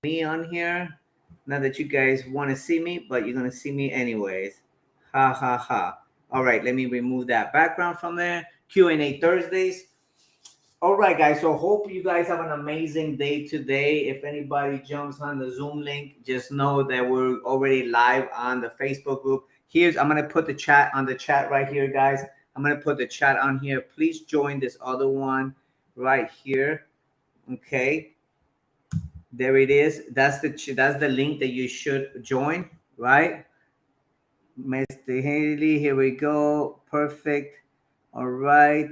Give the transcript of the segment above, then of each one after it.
me on here. Not that you guys want to see me, but you're gonna see me anyways. Ha ha ha. All right, let me remove that background from there. Q&A Thursdays. All right, guys. So hope you guys have an amazing day today. If anybody jumps on the Zoom link, just know that we're already live on the Facebook group. I'm gonna put the chat on the chat right here, guys. I'm gonna put the chat on here. Please join this other one right here. Okay, there it is. That's the link that you should join, right? Mr. Haley, here we go. Perfect. All right.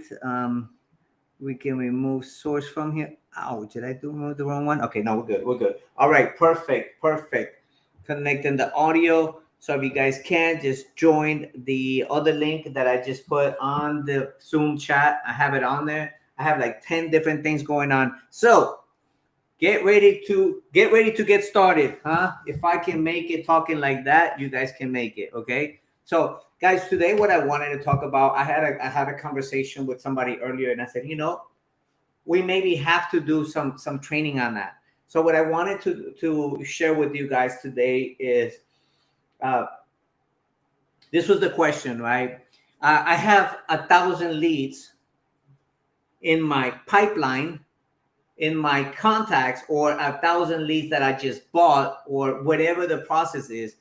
We can remove source from here. Oh, did I do remove the wrong one? Okay, no, we're good. We're good. All right, perfect, perfect. Connecting the audio. So if you guys can just join the other link that I just put on the Zoom chat. I have it on there. I have like 10 different things going on. So get ready to get started, huh? If I can make it talking like that, you guys can make it. Okay. So guys, today what I wanted to talk about, I had a conversation with somebody earlier, and I said, we maybe have to do some training on that. So what I wanted to share with you guys today is, uh, this was the question, right? I have 1,000 leads in my pipeline, in my contacts, or 1,000 leads that I just bought, or whatever the process is.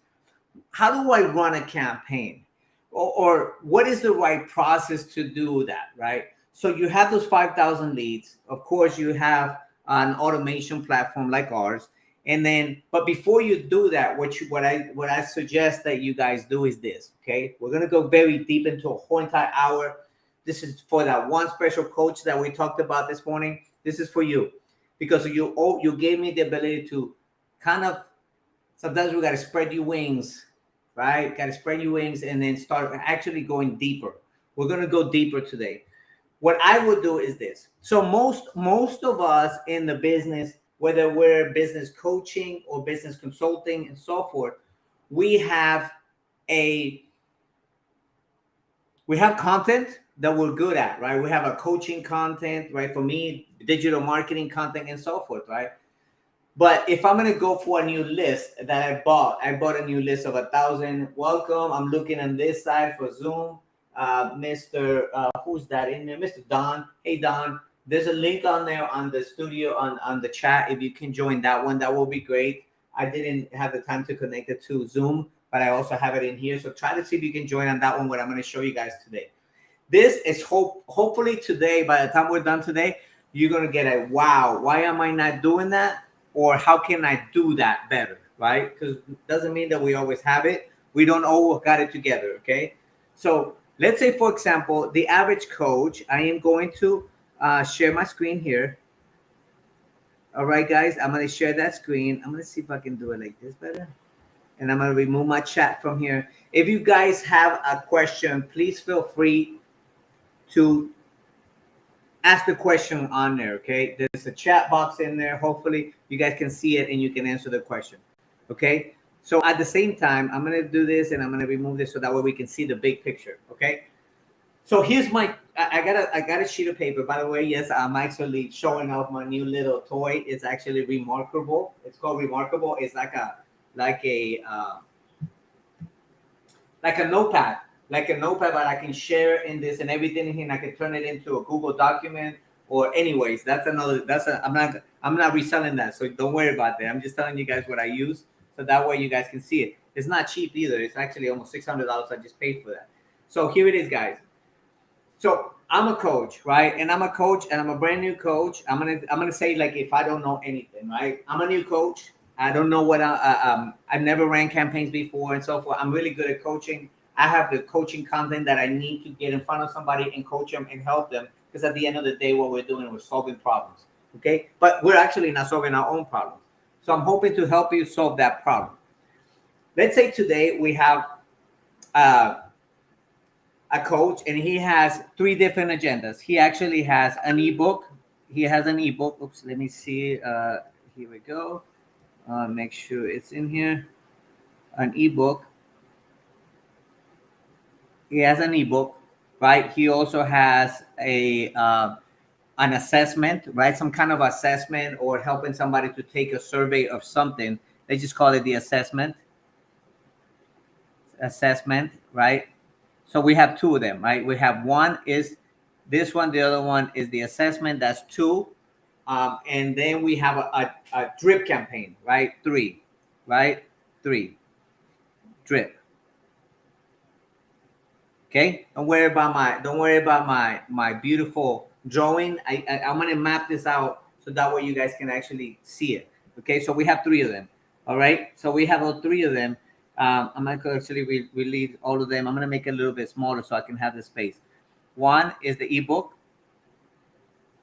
How do I run a campaign? Or what is the right process to do that, right? So you have those 5,000 leads. Of course, you have an automation platform like ours. And then, but before you do that, what I suggest that you guys do is this. Okay, we're gonna go very deep into a whole entire hour. This is for that one special coach that we talked about this morning. This is for you, because you gave me the ability to kind of, sometimes we gotta spread your wings, right? Gotta spread your wings and then start actually going deeper. We're gonna go deeper today. What I would do is this. So most of us in the business, whether we're business coaching or business consulting and so forth, we have a we have content that we're good at, right? We have a coaching content, right? For me, digital marketing content and so forth, right? But if I'm gonna go for a new list that I bought a new list of 1,000. Welcome. I'm looking on this side for Zoom. Mr. Who's that in there? Mr. Don. Hey Don. There's a link on there on the studio on the chat. If you can join that one, that will be great. I didn't have the time to connect it to Zoom, but I also have it in here. So try to see if you can join on that one. What I'm going to show you guys today. This is hopefully today. By the time we're done today, you're gonna get a wow. Why am I not doing that? Or how can I do that better? Right? Because it doesn't mean that we always have it. We don't always got it together. Okay. So let's say, for example, the average coach. I am going to share my screen here. All right, guys. I'm gonna share that screen. I'm gonna see if I can do it like this better. And I'm gonna remove my chat from here. If you guys have a question, please feel free to ask the question on there. Okay, there's a chat box in there. Hopefully you guys can see it and you can answer the question. Okay, so at the same time, I'm gonna do this and I'm gonna remove this so that way we can see the big picture. Okay, so here's my I got a sheet of paper. By the way, yes, I'm actually showing off my new little toy. It's actually remarkable. It's called Remarkable. It's like a like a notepad, but I can share in this and everything in here, and I can turn it into a Google document. Or anyways, I'm not reselling that, so don't worry about that. I'm just telling you guys what I use, so that way you guys can see it. It's not cheap either. It's actually almost $600. I just paid for that. So here it is, guys. So I'm a coach, right? And I'm a coach, and I'm a brand new coach. I'm gonna say, like, if I don't know anything, right? I'm a new coach. I don't know I've never ran campaigns before and so forth. I'm really good at coaching. I have the coaching content that I need to get in front of somebody and coach them and help them. Because at the end of the day, what we're doing, we're solving problems. Okay, but we're actually not solving our own problems. So I'm hoping to help you solve that problem. Let's say today we have uh, a coach, and he has three different agendas. He actually has an ebook. He has an ebook. Oops, let me see. Here we go. Make sure it's in here. An ebook. He has an ebook, right? He also has an assessment, right? Some kind of assessment or helping somebody to take a survey of something. They just call it the assessment, right? So we have two of them, right? We have one is this one, the other one is the assessment. That's two. And then we have a drip campaign, right? Three, right? Three, drip. Okay. Don't worry about my beautiful drawing. I'm gonna map this out so that way you guys can actually see it. Okay. So we have three of them. All right. So we have all three of them. I'm gonna actually release all of them. I'm gonna make it a little bit smaller so I can have the space. One is the ebook.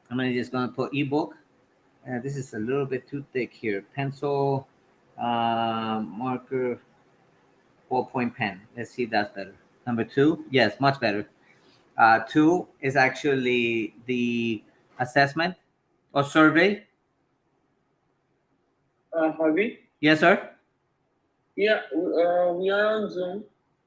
I'm just gonna put ebook. This is a little bit too thick here. Pencil, marker, ballpoint pen. Let's see if that's better. Number two, yes, much better. Two is actually the assessment or survey. Javi? Yes, sir. Yeah, we are on Zoom.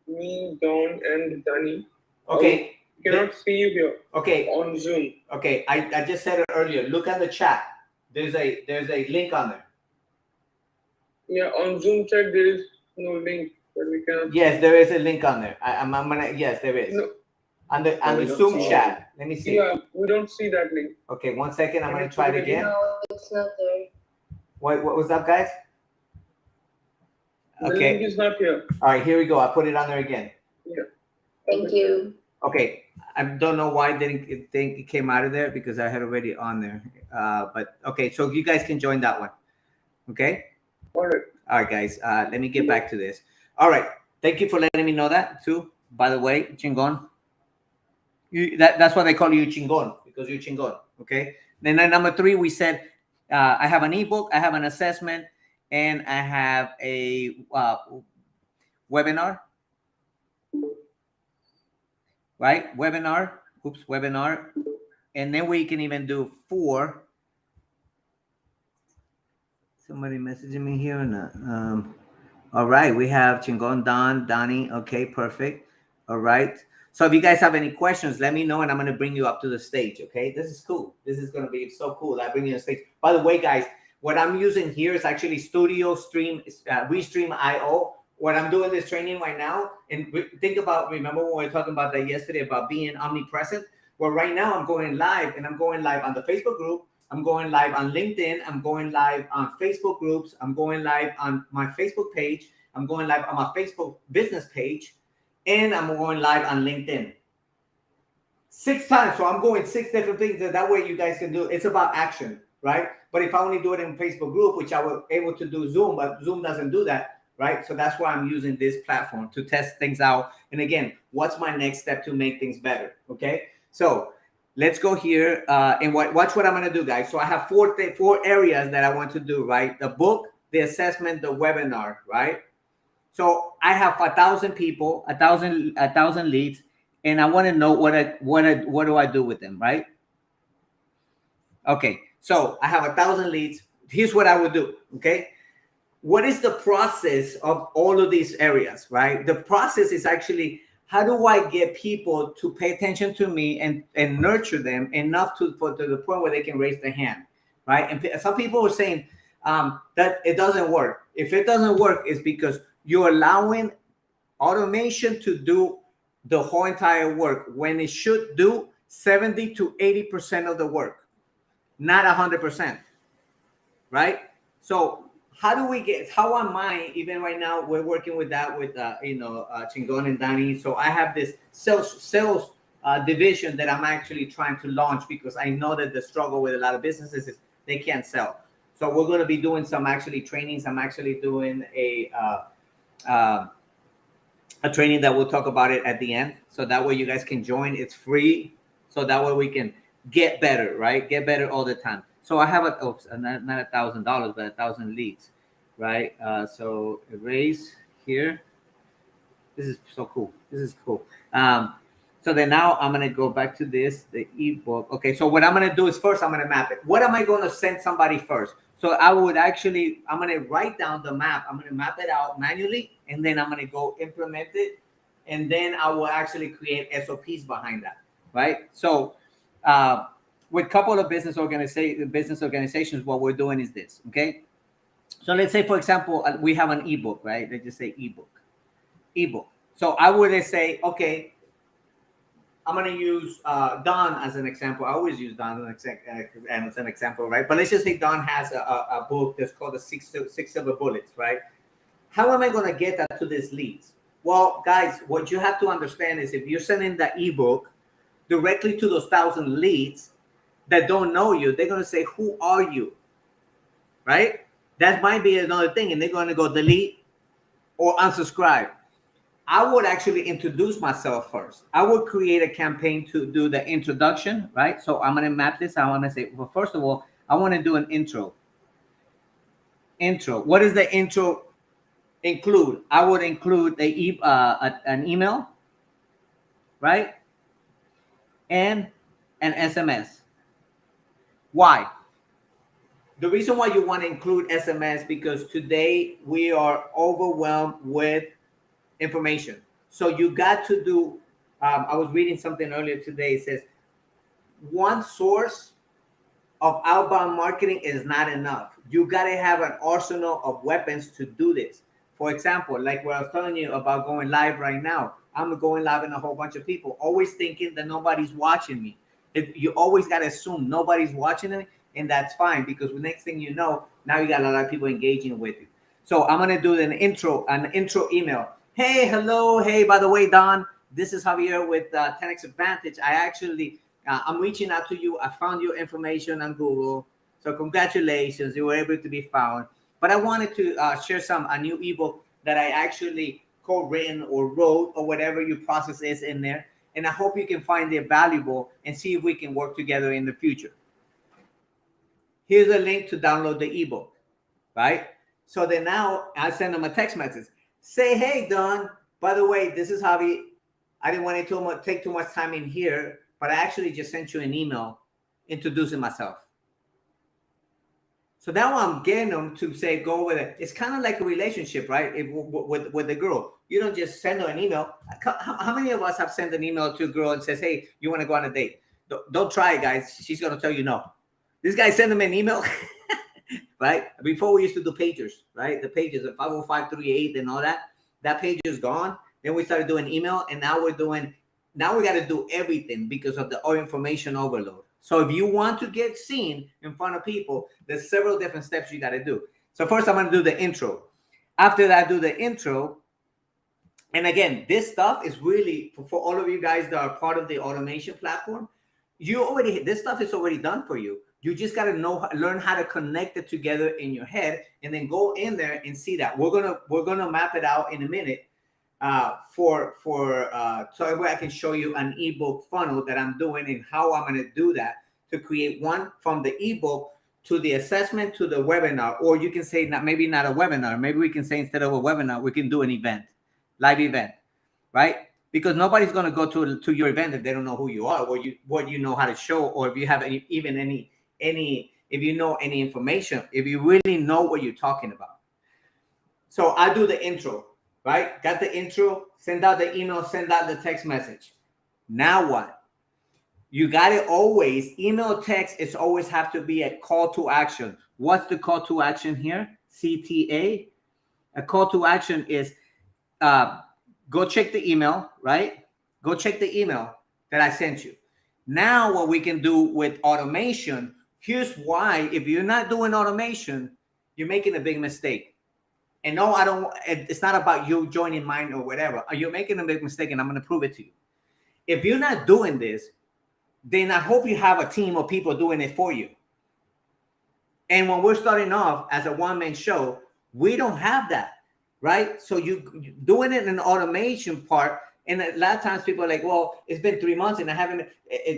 Me, Don, and Danny. Okay. We cannot see you here. Okay. On Zoom. Okay. I just said it earlier. Look at the chat. There's a link on there. Yeah, on Zoom chat there is no link that we can. Yes, there is a link on there. I'm gonna. Yes, there is. No. On the Zoom chat. Let me see. Yeah, we don't see that link. Okay, 1 second. I'm gonna try it again. No, it's not there. What was up, guys? The link is not here. All right, here we go. I put it on there again. Yeah. Thank you. Okay, I don't know why it came out of there because I had already on there. But okay, so you guys can join that one. Okay. All right, guys. Let me get back to this. All right. Thank you for letting me know that too. By the way, Chingon. That's why they call you Chingon, because you're Chingon. Okay. Then number three, we said I have an ebook, I have an assessment, and I have a webinar. Right? Webinar. And then we can even do 4. Somebody messaging me here or not? All right, we have Chingon, Donnie. Okay, perfect. All right. So if you guys have any questions, let me know, and I'm going to bring you up to the stage. Okay, this is cool. This is going to be so cool. I bring you on stage. By the way, guys, what I'm using here is actually Studio Stream, Restream.io. What I'm doing this training right now, and remember when we were talking about that yesterday about being omnipresent? Well, right now I'm going live, and I'm going live on the Facebook group. I'm going live on LinkedIn. I'm going live on Facebook groups. I'm going live on my Facebook page. I'm going live on my Facebook business page. And I'm going live on LinkedIn 6 times. So I'm going 6 different things. That way you guys can do. It's about action, right? But if I only do it in Facebook group, which I was able to do Zoom, but Zoom doesn't do that, right? So that's why I'm using this platform to test things out. And again, what's my next step to make things better? Okay. So let's go here and watch what I'm going to do, guys. So I have 4 areas that I want to do, right? The book, the assessment, the webinar, right? So I have 1,000 people, 1,000 leads, and I want to know what do I do with them, right? Okay, so I have 1,000 leads. Here's what I would do. Okay, what is the process of all of these areas, right? The process is actually how do I get people to pay attention to me and nurture them enough to the point where they can raise their hand, right? And some people are saying that it doesn't work. If it doesn't work, it's because you're allowing automation to do the whole entire work when it should do 70 to 80% of the work, not 100%, right? So how am I, even right now, we're working with that with, Chingon and Danny. So I have this sales division that I'm actually trying to launch because I know that the struggle with a lot of businesses is they can't sell. So we're going to be doing some actually trainings. I'm actually doing a training that we'll talk about it at the end. So that way you guys can join. It's free. So that way we can get better, right? Get better all the time. So I have not $1,000, but 1,000 leads, right? So erase here. This is so cool. This is cool. So then now I'm going to go back to the ebook. Okay. So what I'm going to do is first I'm going to map it. What am I going to send somebody first? So I'm going to write down the map. I'm going to map it out manually, and then I'm going to go implement it. And then I will actually create SOPs behind that, right? So with a couple of business organizations, what we're doing is this. Okay. So let's say, for example, we have an ebook, right? Let's just say ebook. So I would say, okay, I'm going to use Don as an example. I always use Don as an example, right? But let's just say Don has a book that's called the Six Silver Bullets, right? How am I going to get that to these leads? Well, guys, what you have to understand is if you're sending the ebook directly to those 1,000 leads that don't know you, they're going to say, who are you? Right? That might be another thing. And they're going to go delete or unsubscribe. I would actually introduce myself first. I would create a campaign to do the introduction, right? So I'm going to map this. I want to say, well, first of all, I want to do an intro. What does the intro include? I would include an email, right? And an SMS. Why? The reason why you want to include SMS because today we are overwhelmed with information. So you got to do, I was reading something earlier today. It says one source of outbound marketing is not enough. You got to have an arsenal of weapons to do this. For example, like what I was telling you about going live right now. I'm going live in a whole bunch of people, always thinking that nobody's watching me. You always got to assume nobody's watching it, and that's fine because the next thing you know, now you got a lot of people engaging with you. So I'm going to do an intro email. Hey, hello. Hey, by the way, Don, this is Javier with 10X Advantage. I'm reaching out to you. I found your information on Google. So congratulations, you were able to be found. But I wanted to share a new ebook that I actually co-written or wrote or whatever your process is in there. And I hope you can find it valuable and see if we can work together in the future. Here's a link to download the ebook, right? So then now I send them a text message. Say, hey, Don, by the way, this is Javi. I didn't want to take too much time in here, but I actually just sent you an email introducing myself. So now I'm getting them to say, go with it. It's kind of like a relationship, right? With the girl. You don't just send her an email. How many of us have sent an email to a girl and says, hey, you want to go on a date? Don't try it, guys. She's going to tell you no. This guy sent them an email. Right? Before we used to do pagers, right? The pages of 50538 and all that. That page is gone. Then we started doing email, and now we got to do everything because of the information overload. So if you want to get seen in front of people, there's several different steps you got to do. So first, I'm going to do the intro. After that, I do the intro. And again, this stuff is really for all of you guys that are part of the automation platform. This stuff is already done for you. You just got to learn how to connect it together in your head, and then go in there and see that. We're gonna map it out in a minute so I can show you an ebook funnel that I'm doing and how I'm gonna do that to create one from the ebook to the assessment to the webinar. Or you can say maybe not a webinar. Maybe we can say instead of a webinar, we can do an event, live event, right? Because nobody's gonna go to your event if they don't know who you are, what you know how to show, or if you have if you know any information, if you really know what you're talking about. So I do the intro, right? Got the intro, send out the email, send out the text message. Now what? You got to always, email, text, it's always have to be a call to action. What's the call to action here? CTA. A call to action is go check the email, right? Go check the email that I sent you. Now what we can do with automation, here's why. If you're not doing automation, you're making a big mistake. And no, it's not about you joining mine or whatever. You're making a big mistake, and I'm going to prove it to you. If you're not doing this, then I hope you have a team of people doing it for you. And when we're starting off as a one-man show, we don't have that, right? So you doing it in the automation part. And a lot of times people are like, well, it's been 3 months and I haven't,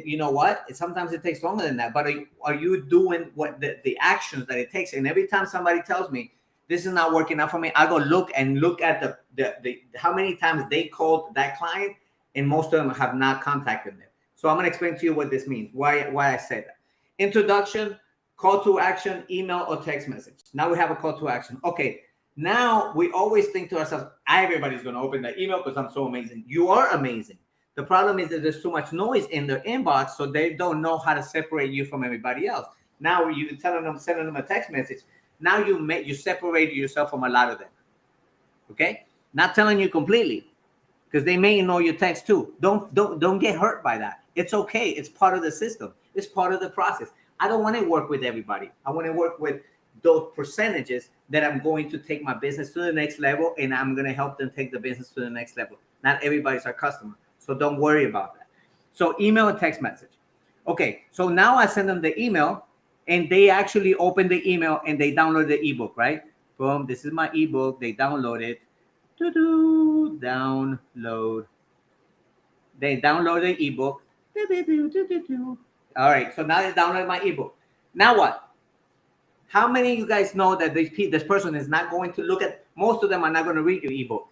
you know what? Sometimes it takes longer than that. But are you doing what the actions that it takes? And every time somebody tells me this is not working out for me, I go look at the how many times they called that client, and most of them have not contacted them. So I'm going to explain to you what this means, why I say that. Introduction, call to action, email or text message. Now we have a call to action. Okay. Now we always think to ourselves, everybody's going to open that email because I'm so amazing. You are amazing. The problem is that there's too much noise in their inbox, so they don't know how to separate you from everybody else. Now you telling them, sending them a text message. Now you separate yourself from a lot of them. Okay, not telling you completely, because they may know your text too. Don't get hurt by that. It's okay. It's part of the system. It's part of the process. I don't want to work with everybody. I want to work with those percentages that I'm going to take my business to the next level, and I'm going to help them take the business to the next level. Not everybody's our customer, so don't worry about that. So email and text message. Okay, so now I send them the email, and they actually open the email and they download the ebook, right? Boom, this is my ebook. They download it. Download. They download the ebook. All right, so now they download my ebook. Now what? How many of you guys know that this person is not going to look at, most of them are not going to read your ebook.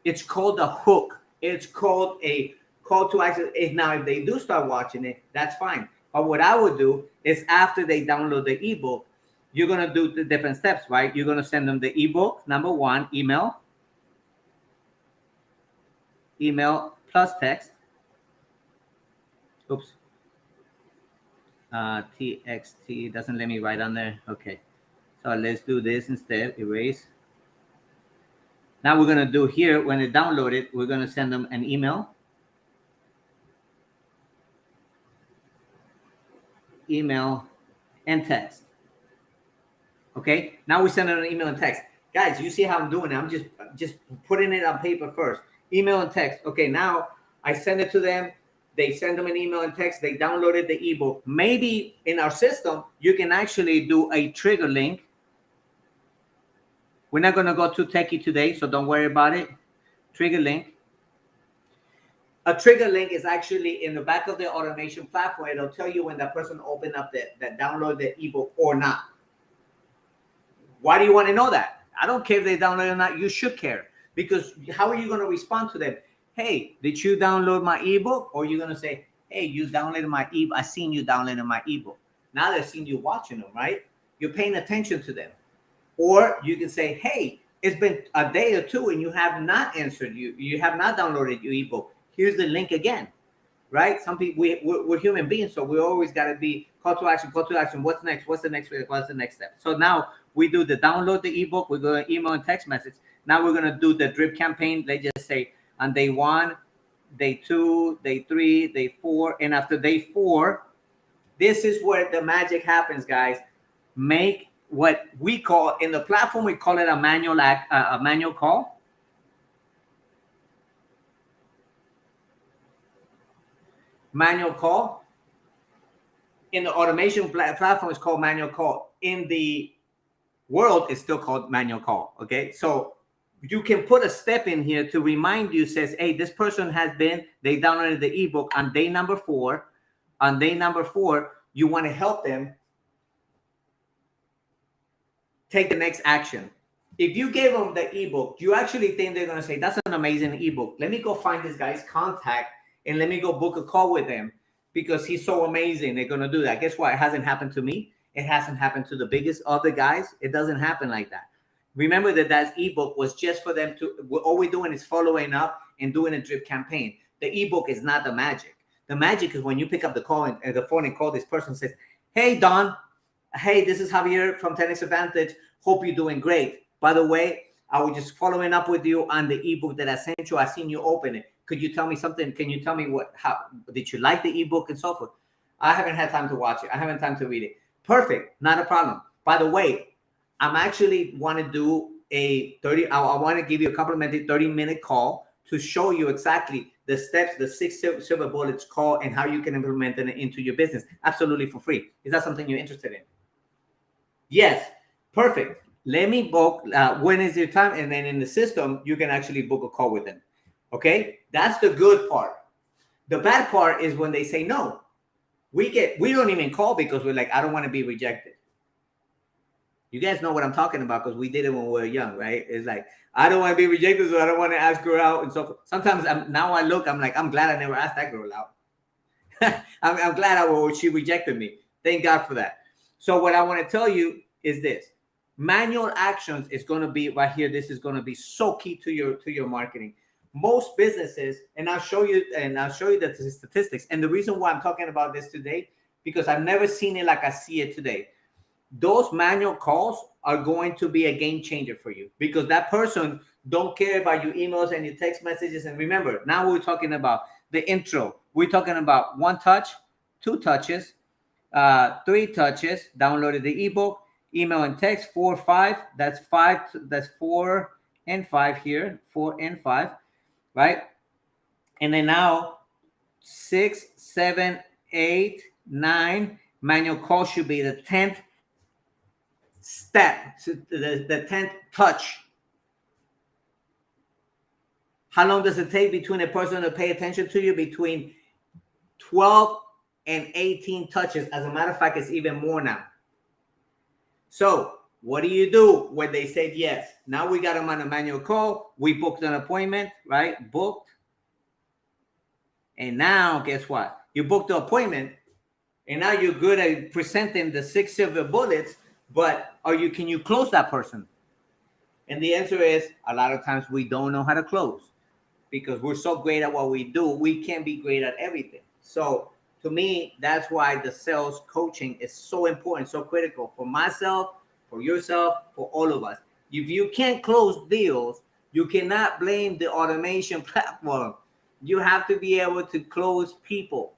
It's called a hook. It's called a call to action. Now, if they do start watching it, that's fine. But what I would do is after they download the ebook, you're going to do the different steps, right? You're going to send them the ebook, number one, email plus text. Oops. TXT doesn't let me write on there. Okay. So let's do this instead. Erase. Now we're going to do here, when they download it, we're going to send them an email. Email and text. Okay. Now we send them an email and text. Guys, you see how I'm doing it. I'm just putting it on paper first. Email and text. Okay. Now I send it to them. They send them an email and text. They downloaded the ebook. Maybe in our system, you can actually do a trigger link. We're not going to go too techie today, so don't worry about it. Trigger link. A trigger link is actually in the back of the automation platform. It'll tell you when that person opened up that download the ebook or not. Why do you want to know that? I don't care if they download it or not. You should care, because how are you going to respond to them? Hey, did you download my ebook? Or you're going to say, hey, you downloaded my ebook. I seen you downloading my ebook. Now they're seeing you watching them, right? You're paying attention to them. Or you can say, hey, it's been a day or two and you have not answered. You have not downloaded your ebook. Here's the link again, right? Some people, we're human beings, so we always got to be call to action. What's next? What's the next step? So now we do the download the ebook. We're going to email and text message. Now we're going to do the drip campaign. They just say, on day 1, day 2, day 3, day 4, and after day 4, this is where the magic happens, guys. Make what we call in the platform, we call it a manual call. Manual call. In the automation platform, it's called manual call. In the world, it's still called manual call. Okay, so you can put a step in here to remind you, says, hey, this person they downloaded the ebook on day number 4. On day number 4, you want to help them take the next action. If you gave them the ebook, you actually think they're going to say, that's an amazing ebook. Let me go find this guy's contact and let me go book a call with him because he's so amazing. They're going to do that. Guess what? It hasn't happened to me. It hasn't happened to the biggest of the guys. It doesn't happen like that. Remember that ebook was just for them to, all we're doing is following up and doing a drip campaign. The ebook is not the magic. The magic is when you pick up the phone and call this person and says, hey, Don, hey, this is Javier from 10X Advantage. Hope you're doing great. By the way, I was just following up with you on the ebook that I sent you. I seen you open it. Could you tell me something? Can you tell me how did you like the ebook and so forth? I haven't had time to watch it. I haven't time to read it. Perfect. Not a problem. By the way, I'm actually want to do I want to give you a complimentary 30-minute call to show you exactly the steps, the 6 silver bullets call, and how you can implement it into your business absolutely for free. Is that something you're interested in? Yes. Perfect. Let me book. When is your time? And then in the system, you can actually book a call with them. Okay. That's the good part. The bad part is when they say no. We don't even call because we're like, I don't want to be rejected. You guys know what I'm talking about because we did it when we were young, right? It's like, I don't want to be rejected, so I don't want to ask her out and so forth. Sometimes I'm like, I'm glad I never asked that girl out. I'm glad she rejected me. Thank God for that. So what I want to tell you is this. Manual actions is going to be right here. This is going to be so key to your marketing. most businesses, and I'll show you the statistics. And the reason why I'm talking about this today, because I've never seen it like I see it today. Those manual calls are going to be a game changer for you, because that person don't care about your emails and your text messages. And remember, now we're talking about the intro. We're talking about 1 touch, 2 touches, 3 touches, downloaded the ebook, email and text, 4, 5. That's 5. That's 4 and 5 here, 4 and 5, right? And then now 6, 7, 8, 9. Manual call should be the 10th step, the 10th touch. How long does it take between a person to pay attention to you? Between 12 and 18 touches. As a matter of fact, it's even more now. So what do you do when they said yes? Now we got them on a manual call. We booked an appointment, right? Booked. And now guess what? You booked the appointment, and now you're good at presenting the 6 silver bullets, but can you close that person? And the answer is, a lot of times we don't know how to close, because we're so great at what we do. We can't be great at everything. So to me, that's why the sales coaching is so important, so critical for myself, for yourself, for all of us. If you can't close deals, you cannot blame the automation platform. You have to be able to close people.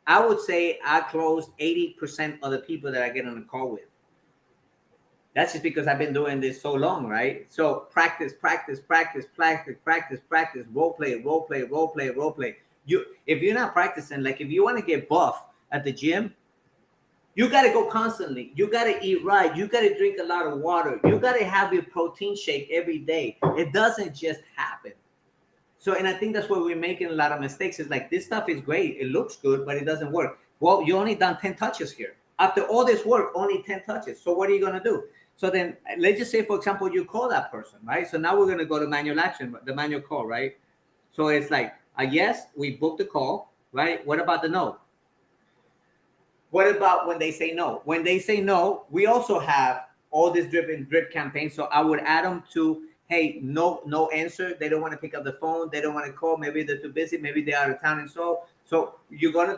I would say I close 80% of the people that I get on a call with. That's just because I've been doing this so long, right? So practice, role play. If you're not practicing, like if you want to get buff at the gym, you got to go constantly. You got to eat right. You got to drink a lot of water. You got to have your protein shake every day. It doesn't just happen. So, and I think that's where we're making a lot of mistakes. It's like, this stuff is great. It looks good, but it doesn't work. Well, you only done 10 touches here. After all this work, only 10 touches. So what are you going to do? So then let's just say, for example, you call that person, right? So now we're going to go to manual action, the manual call, right? So it's like, yes, we booked the call, right? What about the no? What about when they say no? When they say no, we also have all this drip campaign. So I would add them to, hey, no answer. They don't want to pick up the phone. They don't want to call. Maybe they're too busy. Maybe they're out of town. And so you're going to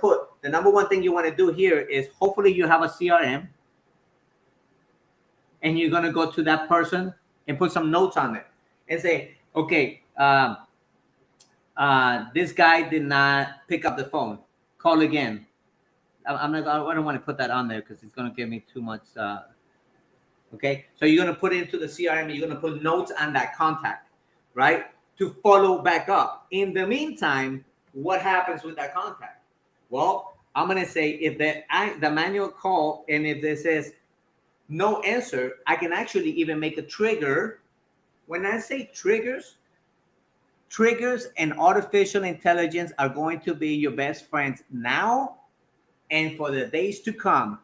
put, the number one thing you want to do here is, hopefully you have a CRM, and you're going to go to that person and put some notes on it and say, okay, this guy did not pick up the phone. Call again. I don't want to put that on there because it's going to give me too much. Okay, so you're going to put it into the CRM. You're going to put notes on that contact, right, to follow back up. In the meantime, what happens with that contact? Well, I'm going to say, if the manual call, and if it says no answer, I can actually even make a trigger. When I say triggers and artificial intelligence are going to be your best friends now and for the days to come.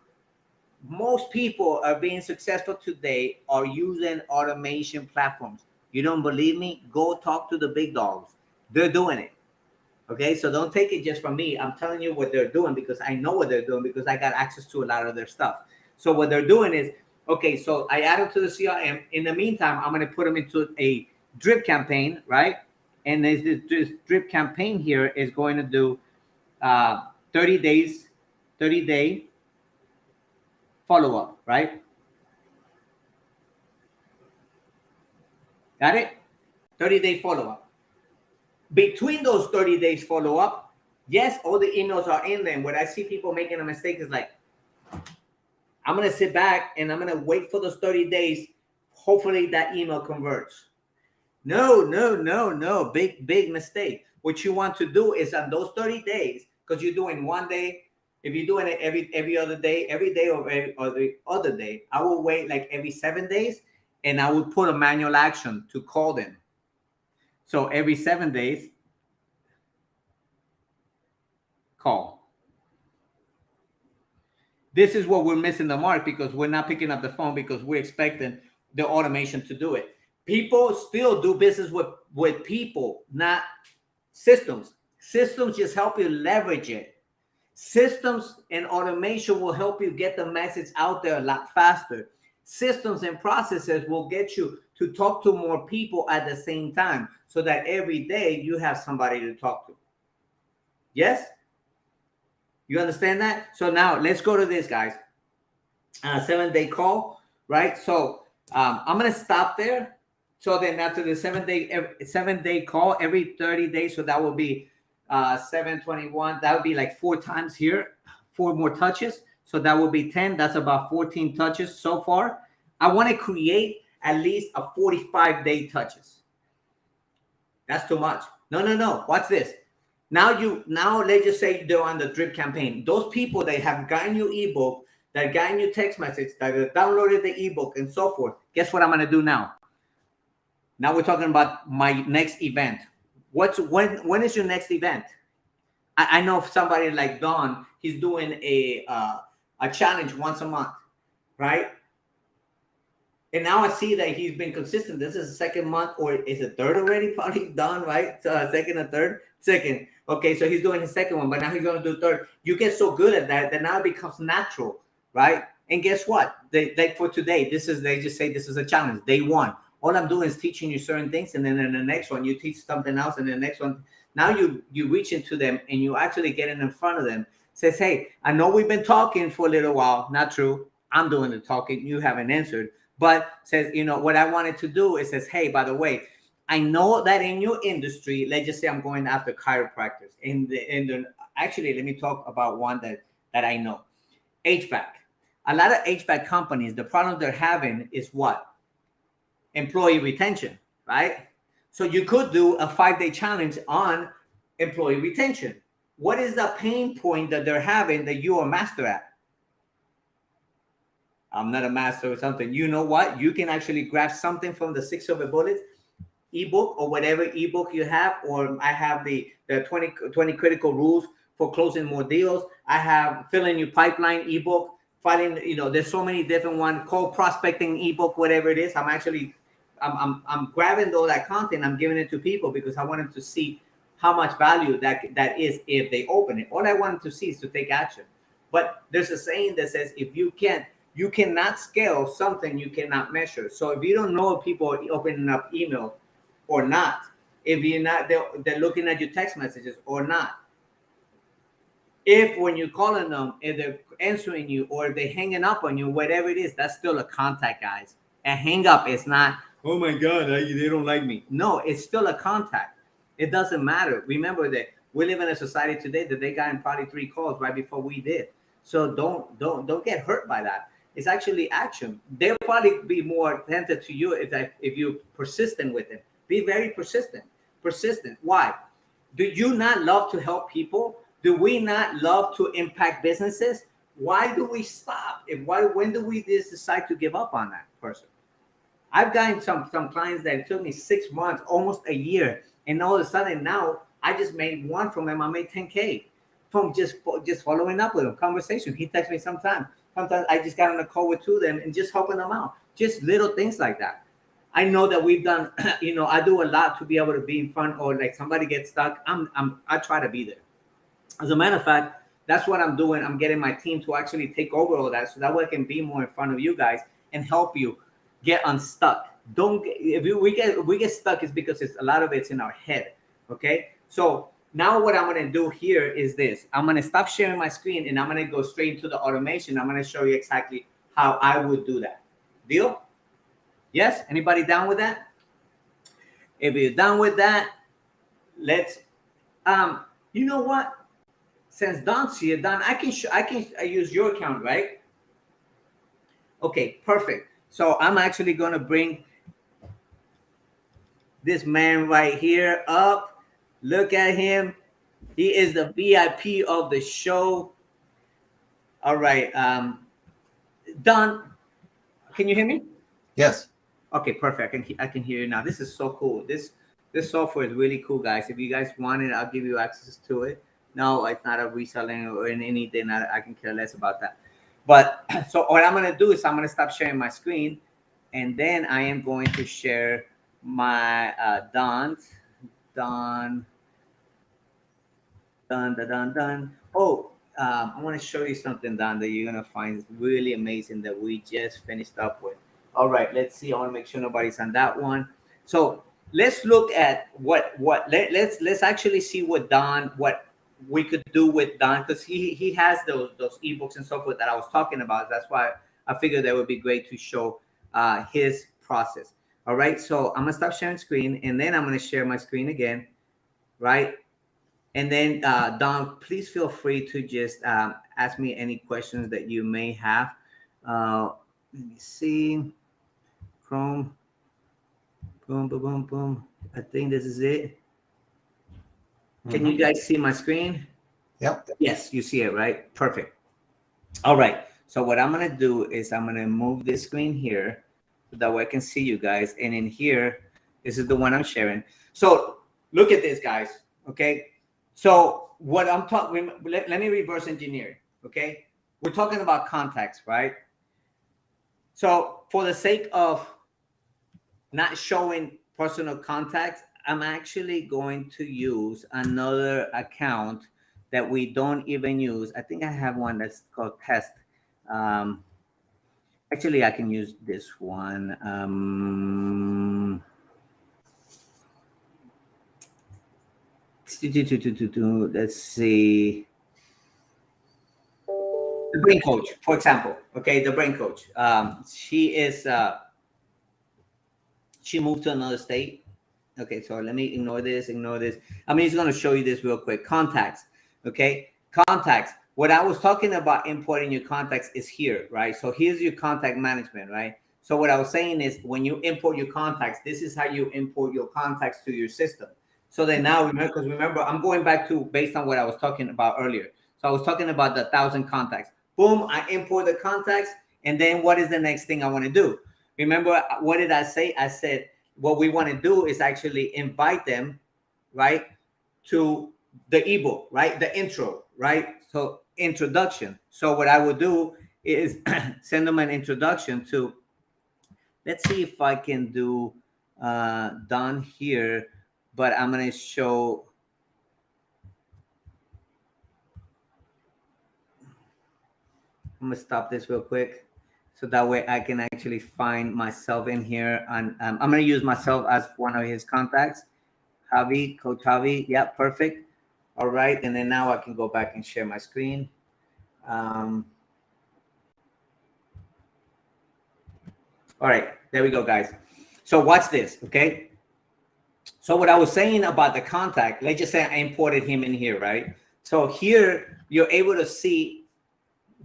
Most people are being successful today are using automation platforms. You don't believe me? Go talk to the big dogs. They're doing it. Okay, so don't take it just from me. I'm telling you what they're doing, because I know what they're doing, because I got access to a lot of their stuff. So what they're doing is, okay, so I add them to the CRM. In the meantime, I'm going to put them into a drip campaign, right? And this drip campaign here is going to do 30-day follow-up, right? Got it? 30-day follow-up. Between those 30 days follow-up, yes, all the emails are in there. When I see people making a mistake, is like, I'm going to sit back and I'm going to wait for those 30 days. Hopefully that email converts. No. Big mistake. What you want to do is, on those 30 days, because you're doing one day, if you're doing it every other day, every day or every other day, I will wait like every 7 days, and I will put a manual action to call them. So every 7 days, call. This is what we're missing the mark, because we're not picking up the phone, because we're expecting the automation to do it. People still do business with people, not systems. Systems just help you leverage it. Systems and automation will help you get the message out there a lot faster. Systems and processes will get you to talk to more people at the same time so that every day you have somebody to talk to. Yes? You understand that? So now let's go to this, guys. 7-day call, right? So I'm going to stop there. So then after the 7-day call every 30 days, so that will be 721. That would be like 4 times here, 4 more touches. So that will be 10. That's about 14 touches so far. I want to create at least a 45-day touches. That's too much. No. Watch this. Now let's just say they're on the drip campaign. Those people that have gotten your ebook, that gotten your text message, that have downloaded the ebook and so forth. Guess what I'm going to do now? Now we're talking about my next event. When is your next event? I know somebody like Don, he's doing a challenge once a month, right? And now I see that he's been consistent. This is the second month, or is it third already? Probably done, right? So second or third? Second. Okay, so he's doing his second one, but now he's going to do third. You get so good at that now it becomes natural, right? And guess what? Like for today, they just say this is a challenge. Day 1. All I'm doing is teaching you certain things, and then in the next one, you teach something else, and then the next one. Now you reach into them, and you actually get in front of them. Says, hey, I know we've been talking for a little while. Not true. I'm doing the talking. You haven't answered. But says, what I wanted to do is says, hey, by the way, I know that in your industry, let's just say I'm going after chiropractors. Actually, let me talk about one that I know. HVAC. A lot of HVAC companies, the problem they're having is what? Employee retention, right? So you could do a 5-day challenge on employee retention. What is the pain point that they're having that you are a master at? I'm not a master or something. You know what? You can actually grab something from the 6 Silver Bullets ebook or whatever ebook you have, or I have the 20 critical rules for closing more deals. I have filling your pipeline ebook, filing, there's so many different ones, cold prospecting ebook, whatever it is. I'm grabbing all that content. I'm giving it to people because I want them to see how much value that is if they open it. All I want them to see is to take action. But there's a saying that says, if you cannot scale something you cannot measure. So if you don't know if people are opening up email or not, if you're not, they're looking at your text messages or not. If when you're calling them, if they're answering you or if they're hanging up on you, whatever it is, that's still a contact, guys. A hang up is not, oh my God, they don't like me. No, it's still a contact. It doesn't matter. Remember that we live in a society today that they got in probably 3 calls right before we did. So don't get hurt by that. It's actually action. They'll probably be more attentive to you if you're persistent with it. Be very persistent. Persistent. Why? Do you not love to help people? Do we not love to impact businesses? Why do we stop? When do we just decide to give up on that person? I've gotten some clients that it took me 6 months, almost a year, and all of a sudden now I just made one from him. I made 10K from just following up with him. Conversation. He texts me sometimes. Sometimes I just got on a call with 2 of them and just helping them out. Just little things like that. I know that we've done, I do a lot to be able to be in front, or like somebody gets stuck. I try to be there. As a matter of fact, that's what I'm doing. I'm getting my team to actually take over all that so that way I can be more in front of you guys and help you get unstuck. We get stuck is because a lot of it's in our head. Okay. So now what I'm going to do here is this. I'm going to stop sharing my screen and I'm going to go straight into the automation. I'm going to show you exactly how I would do that. Deal? Yes? Anybody down with that? If you're down with that, let's, you know what? Since Don's here, Don, I can use your account, right? Okay, perfect. So I'm actually going to bring this man right here up. Look at him. He is the VIP of the show. All right. Don, can you hear me? Yes. Okay, perfect. I can hear you now. This is so cool. This software is really cool, guys. If you guys want it, I'll give you access to it. No, it's not a reselling or anything. I can care less about that. But so what I'm going to do is I'm going to stop sharing my screen, and then I am going to share my Don. Oh, I want to show you something, Don, that you're gonna find really amazing that we just finished up with. All right, let's see. I want to make sure nobody's on that one. So let's look at let's actually see what we could do with Don, because he has those ebooks and so forth that I was talking about. That's why I figured that would be great to show his process. All right, so I'm gonna stop sharing screen, and then I'm gonna share my screen again, right? And then, Don, please feel free to just ask me any questions that you may have. Let me see. Chrome. Boom, boom, boom, boom. I think this is it. Can you guys see my screen? Yep. Yes, you see it, right? Perfect. All right. So what I'm going to do is I'm going to move this screen here so that way I can see you guys. And in here, this is the one I'm sharing. So look at this, guys. Okay. So what I'm talking, let me reverse engineer. Okay. We're talking about contacts, right? So for the sake of not showing personal contacts, I'm actually going to use another account that we don't even use. I think I have one that's called test. Actually, I can use this one. Let's see. The brain coach, for example. Okay, the brain coach. She moved to another state. Okay, so let me ignore this. I'm just going to show you this real quick. Contacts. Okay, contacts. What I was talking about importing your contacts is here, right? So here's your contact management, right? So what I was saying is when you import your contacts, this is how you import your contacts to your system. So then now, remember, I'm going back to based on what I was talking about earlier. So I was talking about the 1,000 contacts. Boom, I import the contacts. And then what is the next thing I want to do? Remember, what did I say? I said, what we want to do is actually invite them, right, to the ebook, right? The intro, right? So introduction. So what I would do is send them an introduction to, let's see if I can do Don here, but I'm going to show. I'm going to stop this real quick. So that way I can actually find myself in here. And I'm going to use myself as one of his contacts. Javi, Coach Javi. Yeah, perfect. All right. And then now I can go back and share my screen. All right. There we go, guys. So watch this. Okay. So what I was saying about the contact, let's just say I imported him in here, right? So here you're able to see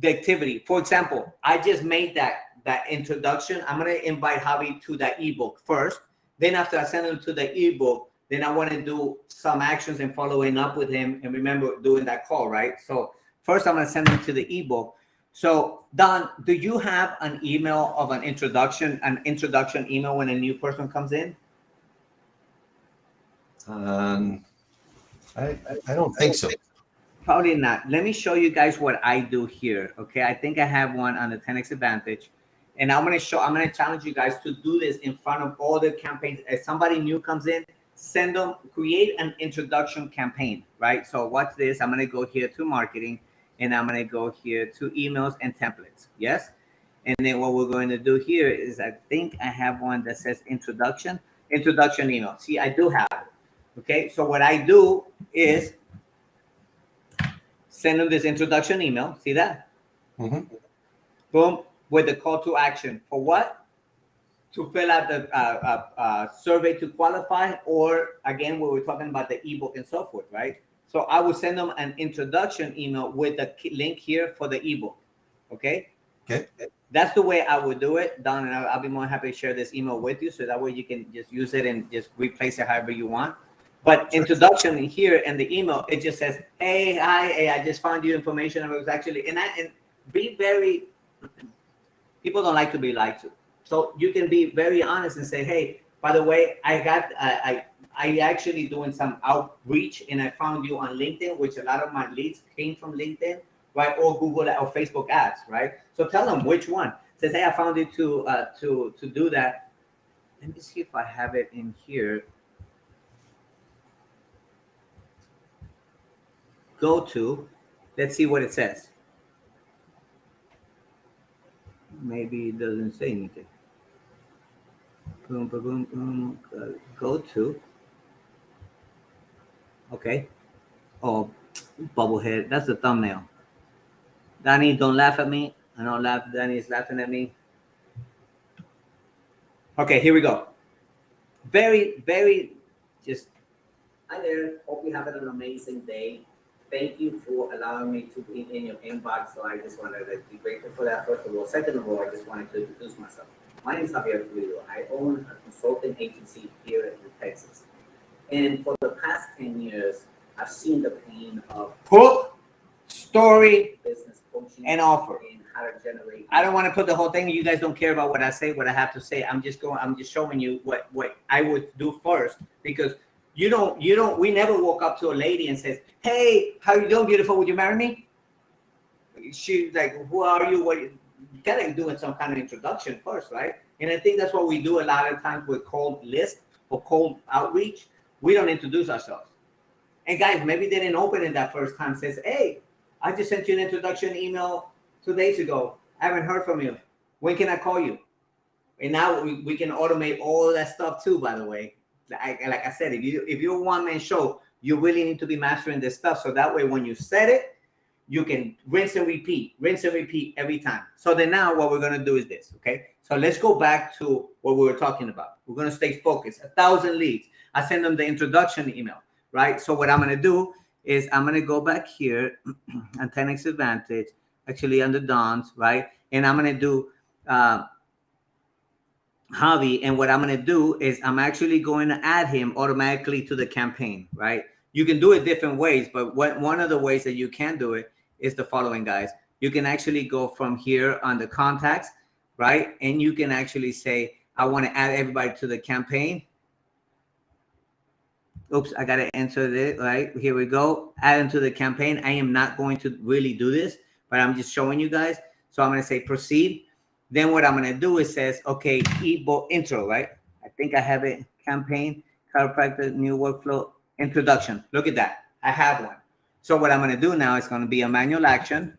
the activity. For example, I just made that introduction. I'm going to invite Javi to that ebook first. Then after I send him to the ebook, then I want to do some actions and following up with him. And remember doing that call, right? So first I'm going to send him to the ebook. So Don, do you have an email of an introduction email when a new person comes in? I don't think so. Probably not. Let me show you guys what I do here. Okay, I think I have one on the 10X Advantage, and I'm going to challenge you guys to do this in front of all the campaigns. If somebody new comes in, send them, create an introduction campaign, right? So watch this. I'm going to go here to marketing, and I'm going to go here to emails and templates. Yes. And then what we're going to do here is I think I have one that says introduction email. See, I do have it. Okay. So what I do is send them this introduction email. See that? Mm-hmm. Boom, with the call to action. For what? To fill out the survey to qualify, or again, we were talking about the ebook and so forth, right? So I would send them an introduction email with the link here for the ebook. Okay. Okay. That's the way I would do it, Don, and I'll be more than happy to share this email with you, so that way you can just use it and just replace it however you want. But introduction in here and the email, it just says, hey, hi, hey, I just found you information. It was actually, and be very, people don't like to be lied to. So you can be very honest and say, hey, by the way, I actually doing some outreach and I found you on LinkedIn, which a lot of my leads came from LinkedIn, right? Or Google or Facebook ads, right? So tell them which one. Says, hey, I found you to do that. Let me see if I have it in here. Go to, Let's see what it says. Maybe it doesn't say anything. Boom, boom, boom, boom. Go to. Okay. Oh, bubblehead. That's the thumbnail. Danny, don't laugh at me. I don't laugh. Danny is laughing at me. Okay, here we go. Very, very just. Hi there. Hope you're having an amazing day. Thank you for allowing me to be in your inbox. So I just wanted to be grateful for that, first of all. Second of all, I just wanted to introduce myself. My name is Javier Trujillo. I own a consulting agency here in Texas. And for the past 10 years, I've seen the pain of hook, story, business coaching, and offer, and how to generate. I don't want to put the whole thing. You guys don't care about what I say, what I have to say. I'm just showing you what I would do first, because we never walk up to a lady and says, "Hey, how you doing, beautiful? Would you marry me?" She's like, "Who are you? What?" You gotta do some kind of introduction first, right? And I think that's what we do a lot of times with cold list or cold outreach. We don't introduce ourselves. And guys, maybe they didn't open it that first time. Says, "Hey, I just sent you an introduction email 2 days ago. I haven't heard from you. When can I call you?" And now we can automate all of that stuff too, by the way. Like I said, if you're a one-man show, you really need to be mastering this stuff. So that way, when you set it, you can rinse and repeat every time. So then now what we're going to do is this, okay? So let's go back to what we were talking about. We're going to stay focused. 1,000 leads. I send them the introduction email, right? So what I'm going to do is I'm going to go back here on 10X Advantage, actually under Don's, right? And I'm going to do Javi. And what I'm going to do is I'm actually going to add him automatically to the campaign, right? You can do it different ways, but one of the ways that you can do it is the following, guys. You can actually go from here on the contacts, right? And you can actually say, I want to add everybody to the campaign. Oops, I got to enter it, right? Here we go. Add them to the campaign. I am not going to really do this, but I'm just showing you guys. So I'm going to say proceed. Then what I'm going to do is says, okay, ebook intro, right? I think I have it. Campaign, chiropractor, new workflow, introduction. Look at that. I have one. So what I'm going to do now is going to be a manual action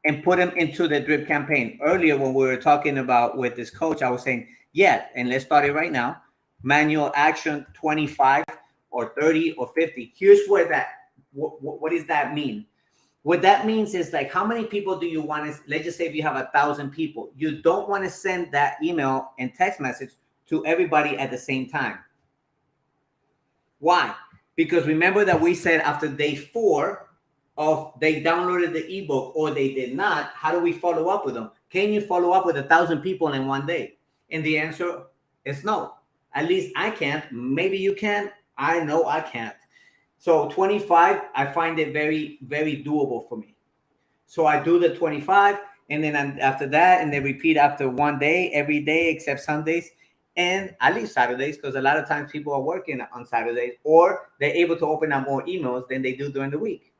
and put them into the drip campaign. Earlier, when we were talking about with this coach, I was saying, yeah, and let's start it right now. Manual action 25 or 30 or 50. Here's where what does that mean? What that means is like, how many people do you want to, let's just say if you have 1,000 people, you don't want to send that email and text message to everybody at the same time. Why? Because remember that we said after day 4 of they downloaded the ebook or they did not, how do we follow up with them? Can you follow up with 1,000 people in one day? And the answer is no. At least I can't. Maybe you can. I know I can't. So 25, I find it very, very doable for me. So I do the 25, and then after that, and they repeat after one day, every day except Sundays. And I leave Saturdays because a lot of times people are working on Saturdays, or they're able to open up more emails than they do during the week.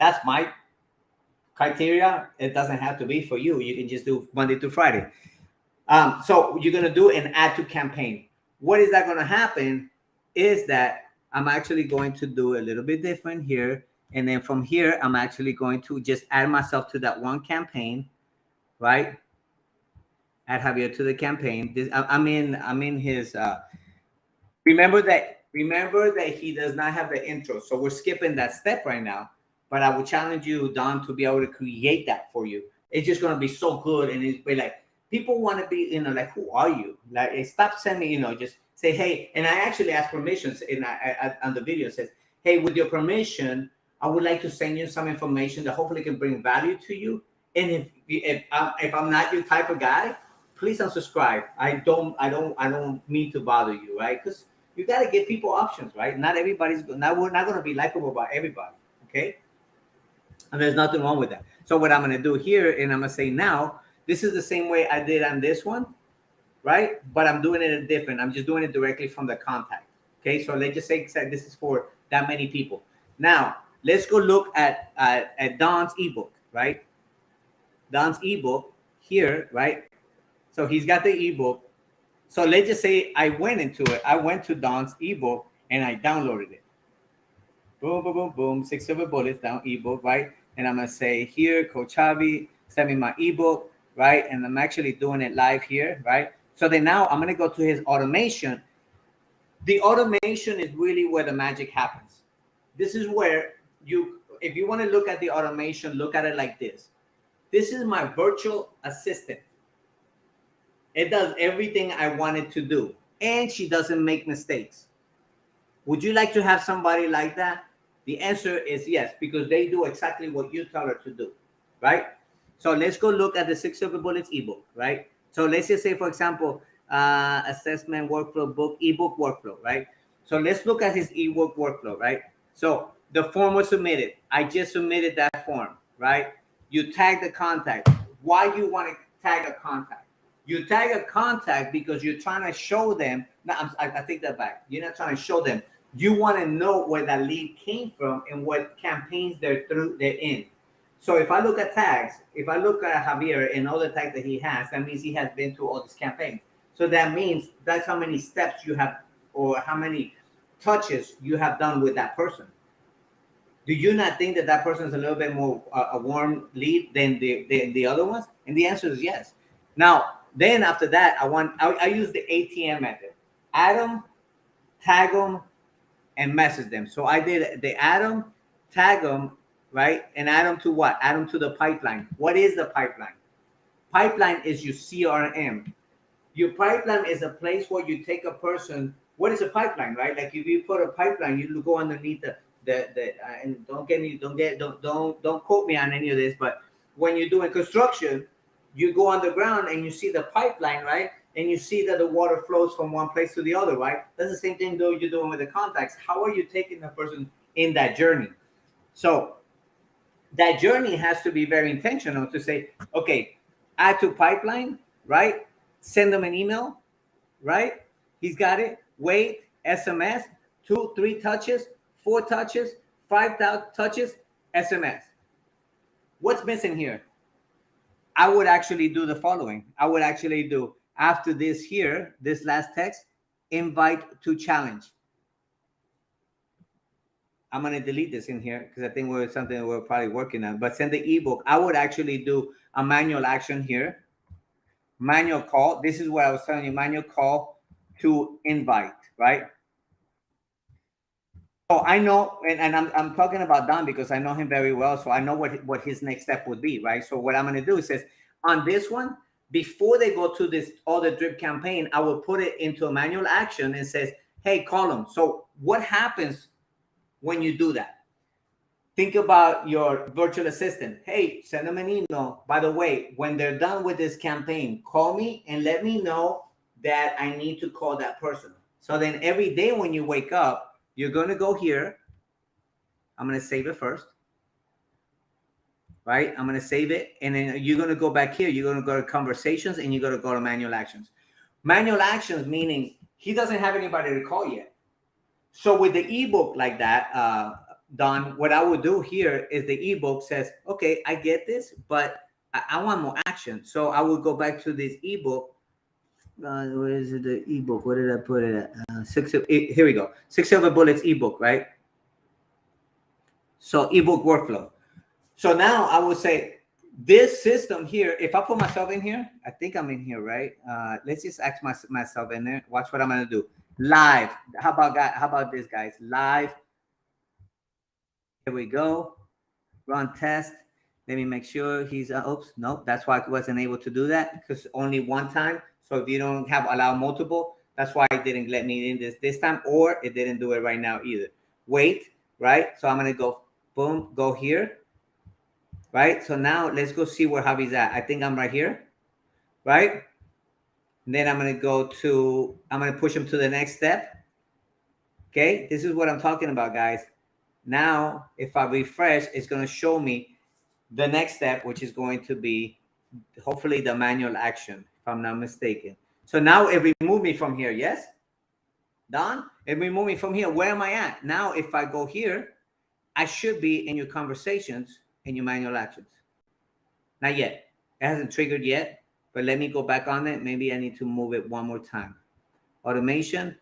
That's my criteria. It doesn't have to be for you. You can just do Monday through Friday. So you're going to do an add to campaign. What is that going to happen is that I'm actually going to do a little bit different here. And then from here, I'm actually going to just add myself to that one campaign, right? Add Javier to the campaign. I'm in his, remember that he does not have the intro. So we're skipping that step right now, but I would challenge you, Don, to be able to create that for you. It's just going to be so good. And it's be like, people want to be, like, who are you? Like, stop sending, just say, hey, and I actually ask permissions on the video. It says, hey, with your permission, I would like to send you some information that hopefully can bring value to you. And if I'm not your type of guy, please unsubscribe. I don't mean to bother you, right? Because you got to give people options, right? We're not going to be likable by everybody, okay? And there's nothing wrong with that. So what I'm going to do here, and I'm going to say now, this is the same way I did on this one, right? But I'm doing it different. I'm just doing it directly from the contact. Okay, so let's just say this is for that many people. Now, let's go look at Don's ebook, right? Don's ebook here, right? So he's got the ebook. So let's just say I went into it. I went to Don's ebook and I downloaded it. boom, boom, boom, boom, 6 Silver Bullets down ebook, right? And I'm gonna say here, Coach Javi, send me my ebook, right? And I'm actually doing it live here, right? So then now I'm gonna go to his automation. The automation is really where the magic happens. This is where if you want to look at the automation, look at it like this. This is my virtual assistant. It does everything I want it to do, and she doesn't make mistakes. Would you like to have somebody like that? The answer is yes, because they do exactly what you tell her to do, right? So let's go look at the 6 Silver Bullets ebook, right? So let's just say, for example, assessment workflow book, ebook workflow, right? So let's look at his ebook workflow, right? So the form was submitted. I just submitted that form, right? You tag the contact. Why you want to tag a contact? You tag a contact because you're trying to show them. No, I take that back. You're not trying to show them. You want to know where that lead came from and what campaigns they're in. So if I look at tags, if I look at Javier and all the tags that he has, that means he has been through all these campaigns. So that means that's how many steps you have or how many touches you have done with that person. Do you not think that that person is a little bit more a warm lead than the other ones? And the answer is yes. Now, then after that, I use the ATM method. Add them, tag them, and message them. So I did the add them, tag them, right? And add them to what? Add them to the pipeline. What is the pipeline? Pipeline is your CRM. Your pipeline is a place where you take a person. What is a pipeline, right? Like if you put a pipeline, you go underneath the and don't quote me on any of this, but when you're doing construction, you go underground and you see the pipeline, right? And you see that the water flows from one place to the other, right? That's the same thing though you're doing with the contacts. How are you taking the person in that journey? So that journey has to be very intentional to say, okay, add to pipeline, right? Send them an email, right? He's got it. Wait, SMS, 2, 3 touches, 4 touches, 5 touches, SMS. What's missing here? I would actually do the following. I would actually do after this here, this last text, invite to challenge. I'm going to delete this in here because I think we're something that we're probably working on. But send the ebook. I would actually do a manual action here. Manual call. This is what I was telling you. Manual call to invite, right? So I know, and I'm talking about Don because I know him very well. So I know what his next step would be, right? So what I'm going to do is says on this one, before they go to this all the drip campaign, I will put it into a manual action and says, hey, call them. So what happens when you do that? Think about your virtual assistant. Hey, send them an email. By the way, when they're done with this campaign, call me and let me know that I need to call that person. So then every day when you wake up, you're going to go here. I'm going to save it first. Right? I'm going to save it. And then you're going to go back here. You're going to go to conversations and you're going to go to manual actions. Manual actions meaning he doesn't have anybody to call yet. So with the ebook like that, Don, what I would do here is the ebook says, okay, I get this, but I want more action. So I will go back to this ebook. Where is it? The ebook? Where did I put it at? Here we go. 6 Silver Bullets ebook, right? So ebook workflow. So now I would say this system here, if I put myself in here, I think I'm in here, right? Let's just ask myself in there. Watch what I'm going to do. Live. How about this, guys? Live. Here we go. Run test. Let me make sure he's, oops, no, that's why I wasn't able to do that because only one time. So if you don't have allow multiple, that's why it didn't let me in this time, or it didn't do it right now either. Wait, right? So I'm going to go, boom, go here, right? So now let's go see where Javi's at. I think I'm right here, right? And then I'm going to push him to the next step. Okay, this is what I'm talking about, guys. Now, if I refresh, it's going to show me the next step, which is going to be hopefully the manual action, if I'm not mistaken. So now it removed me from here, yes? Don, it removed me from here. Where am I at? Now, if I go here, I should be in your conversations and your manual actions. Not yet. It hasn't triggered yet, but let me go back on it. Maybe I need to move it one more time. Automation.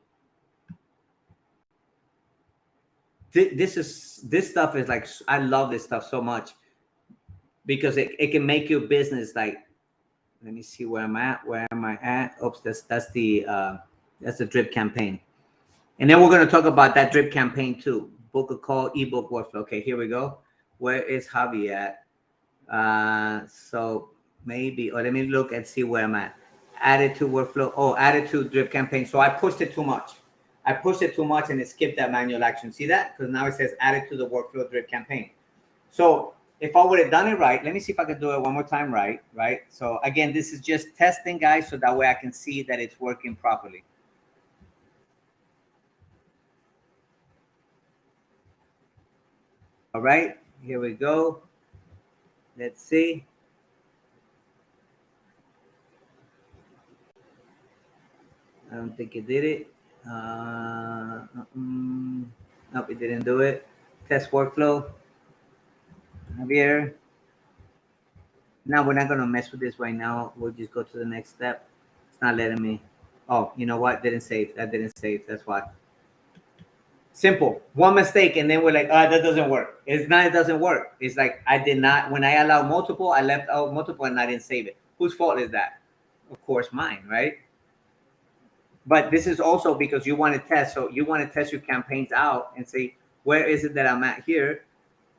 this stuff is like, I love this stuff so much because it can make your business like, let me see where am I at? Oops, that's the drip campaign. And then we're going to talk about that drip campaign too. Book a call, ebook workflow. Okay, here we go. Where is Javi at? So maybe, or let me look and see where I'm at. Added to workflow. Oh, added to drip campaign. So I pushed it too much. And it skipped that manual action. See that? Because now it says added to the workflow drip campaign. So if I would have done it right, let me see if I can do it one more time right? So again, this is just testing, guys, so that way I can see that it's working properly. All right, here we go. Let's see. I don't think it did it. Nope, it didn't do it. Test workflow. Javier. Now we're not gonna mess with this right now. We'll just go to the next step. It's not letting me. Oh, you know what? Didn't save. That didn't save. That's why. Simple. One mistake, and then we're like, that doesn't work. It's not. It doesn't work. It's like I did not. When I allowed multiple, I left out multiple, and I didn't save it. Whose fault is that? Of course, mine, right? But this is also because you want to test. So you want to test your campaigns out and say, where is it that I'm at here?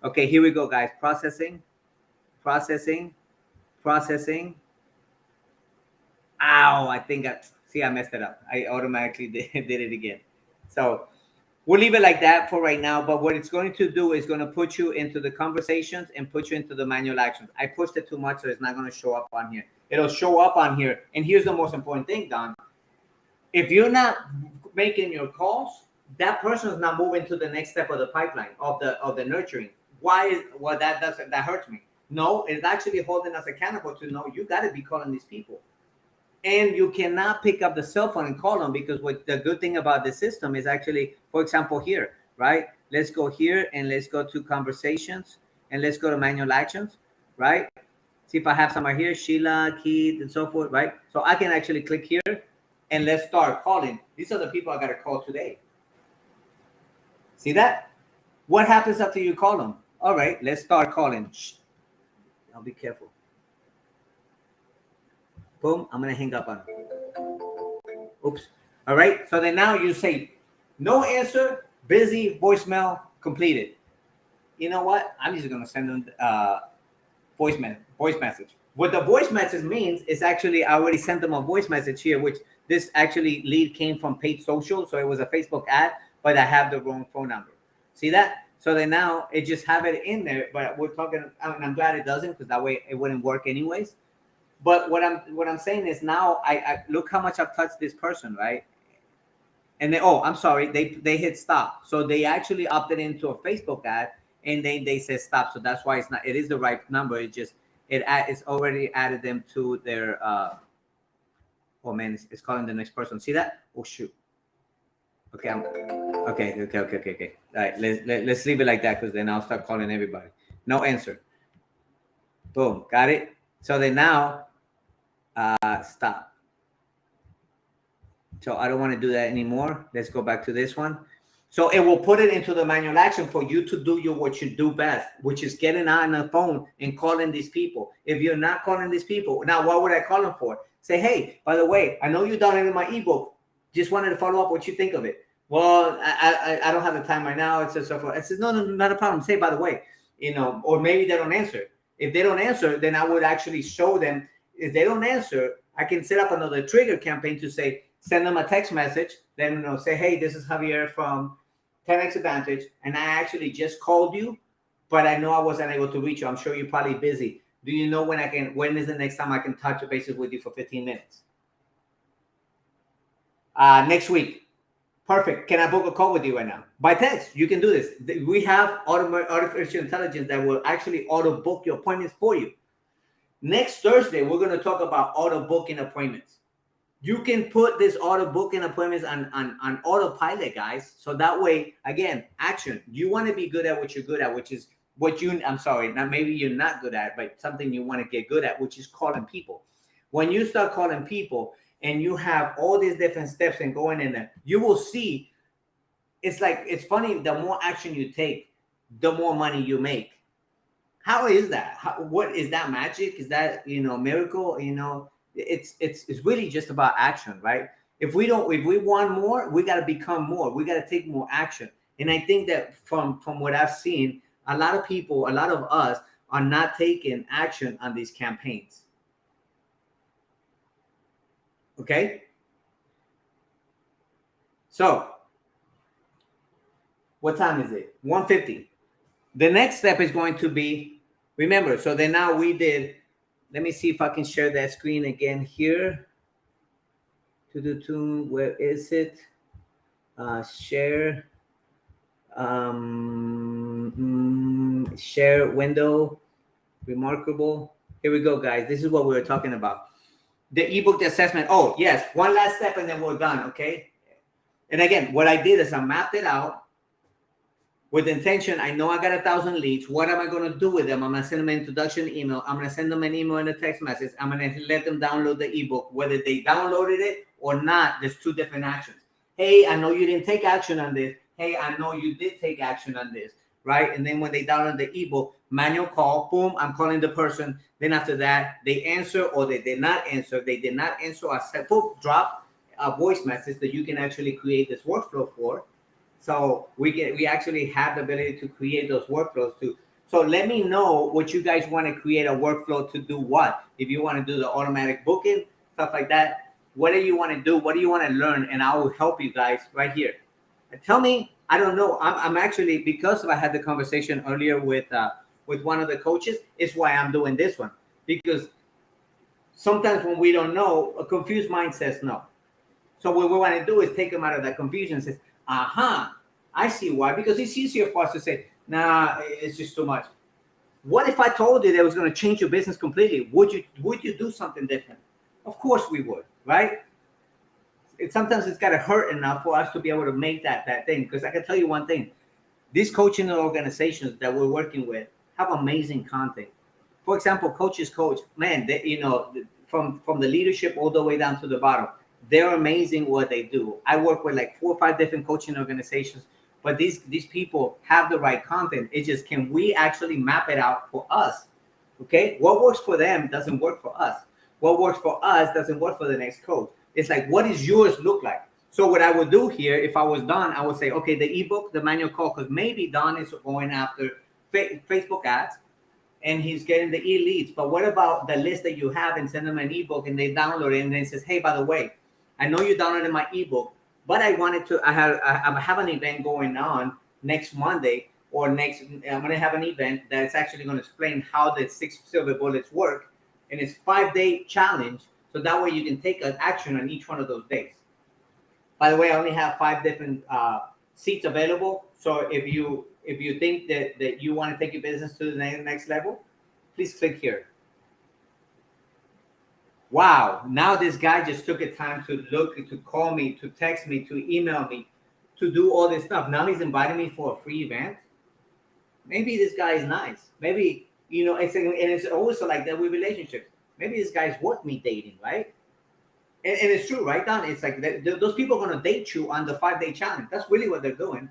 Okay, here we go, guys. Processing. Ow, I think I messed it up. I automatically did it again. So we'll leave it like that for right now. But what it's going to do is going to put you into the conversations and put you into the manual actions. I pushed it too much, so it's not going to show up on here. It'll show up on here. And here's the most important thing, Don. If you're not making your calls, that person is not moving to the next step of the pipeline of the nurturing. Why that hurts me. No, it's actually holding us accountable to know you got to be calling these people. And you cannot pick up the cell phone and call them because what the good thing about the system is actually, for example, here, right? Let's go here and let's go to conversations and let's go to manual actions, right? See if I have some right here, Sheila, Keith, and so forth, right? So I can actually click here and let's start calling. These are the people I got to call today. See that? What happens after you call them? All right, let's start calling. Shh. I'll be careful. Boom, I'm going to hang up on them. Oops. All right, so then now you say, no answer, busy, voicemail, completed. You know what? I'm just going to send them voice message. What the voice message means is actually I already sent them a voice message here, which this actually lead came from Paid Social. So it was a Facebook ad, but I have the wrong phone number. See that? So then now it just have it in there, but we're talking, and I'm glad it doesn't because that way it wouldn't work anyways. But what I'm saying is now I look how much I've touched this person, right? And then, I'm sorry, they hit stop. So they actually opted into a Facebook ad and they said stop. So that's why it is the right number. It's already added them to their, it's calling the next person. See that? Oh, shoot. Okay, okay. All right, let's leave it like that because then I'll start calling everybody. No answer. Boom, got it. So then now, stop. So I don't want to do that anymore. Let's go back to this one. So it will put it into the manual action for you to do what you do best, which is getting on the phone and calling these people. If you're not calling these people, now what would I call them for? Say, hey, by the way, I know you downloaded my ebook. Just wanted to follow up what you think of it. Well, I don't have the time right now. It's just so forth. I said, no, not a problem. Say, by the way, or maybe they don't answer. If they don't answer, then I would actually show them. If they don't answer, I can set up another trigger campaign to say, send them a text message. Then say, hey, this is Javier from 10X Advantage, and I actually just called you, but I know I wasn't able to reach you. I'm sure you're probably busy. Do you know when is the next time I can touch bases with you for 15 minutes? Next week. Perfect. Can I book a call with you right now? By text, you can do this. We have artificial intelligence that will actually auto book your appointments for you. Next Thursday, we're going to talk about auto booking appointments. You can put this auto booking appointments on autopilot, guys. So that way, again, action. You want to be good at what you're good at, which is maybe you're not good at, but something you want to get good at, which is calling people. When you start calling people, and you have all these different steps and going in there, you will see it's like, it's funny, the more action you take, the more money you make. How is that? What is that magic? Is that, miracle? It's really just about action, right? If we want more, we got to become more. We got to take more action. And I think that from what I've seen, a lot of people, a lot of us are not taking action on these campaigns. Okay? So, what time is it? 1:50. The next step is going to be, remember, so then now we did, let me see if I can share that screen again here. Where is it? Share. Share window. Remarkable. Here we go, guys. This is what we were talking about. The ebook, the assessment. Oh, yes. One last step and then we're done, okay? And again, what I did is I mapped it out with intention. I know I got 1,000 leads. What am I going to do with them? I'm going to send them an introduction email. I'm going to send them an email and a text message. I'm going to let them download the ebook. Whether they downloaded it or not, there's two different actions. Hey, I know you didn't take action on this. Hey, I know you did take action on this, right? And then when they download the ebook, manual call, boom, I'm calling the person. Then after that, they answer or they did not answer. They did not answer. I said, boom, drop a voice message that you can actually create this workflow for. So we actually have the ability to create those workflows too. So let me know what you guys want to create a workflow to do what. If you want to do the automatic booking, stuff like that, what do you want to do? What do you want to learn? And I will help you guys right here. And tell me, I don't know. I'm actually, because I had the conversation earlier with one of the coaches, is why I'm doing this one. Because sometimes when we don't know, a confused mind says no. So what we want to do is take them out of that confusion and say, I see why. Because it's easier for us to say, nah, it's just too much. What if I told you that it was going to change your business completely? Would you do something different? Of course we would, right? Sometimes it's got to hurt enough for us to be able to make that thing. Because I can tell you one thing. These coaching organizations that we're working with have amazing content. For example, Coaches Coach, man, from the leadership all the way down to the bottom, they're amazing what they do. I work with like 4 or 5 different coaching organizations, but these people have the right content. It's just, can we actually map it out for us? Okay, what works for them doesn't work for us. What works for us doesn't work for the next coach. It's like, what does yours look like? So what I would do here, if I was Don, I would say, okay, the ebook, the manual call, because maybe Don is going after Facebook ads and he's getting the e-leads. But what about the list that you have and send them an ebook and they download it and then says, hey, by the way, I know you downloaded my ebook, but I have an event going on next Monday or I'm going to have an event that's actually going to explain how the 6 silver bullets work. And it's 5-day challenge. So that way you can take an action on each one of those days. By the way, I only have 5 different seats available. So if you think that you want to take your business to the next level, please click here. Wow, now this guy just took the time to look, to call me, to text me, to email me, to do all this stuff. Now he's inviting me for a free event. Maybe this guy is nice. Maybe, it's also like that with relationships. Maybe this guy's worth me dating, right? And it's true, right, Don? It's like those people are going to date you on the 5-day challenge. That's really what they're doing.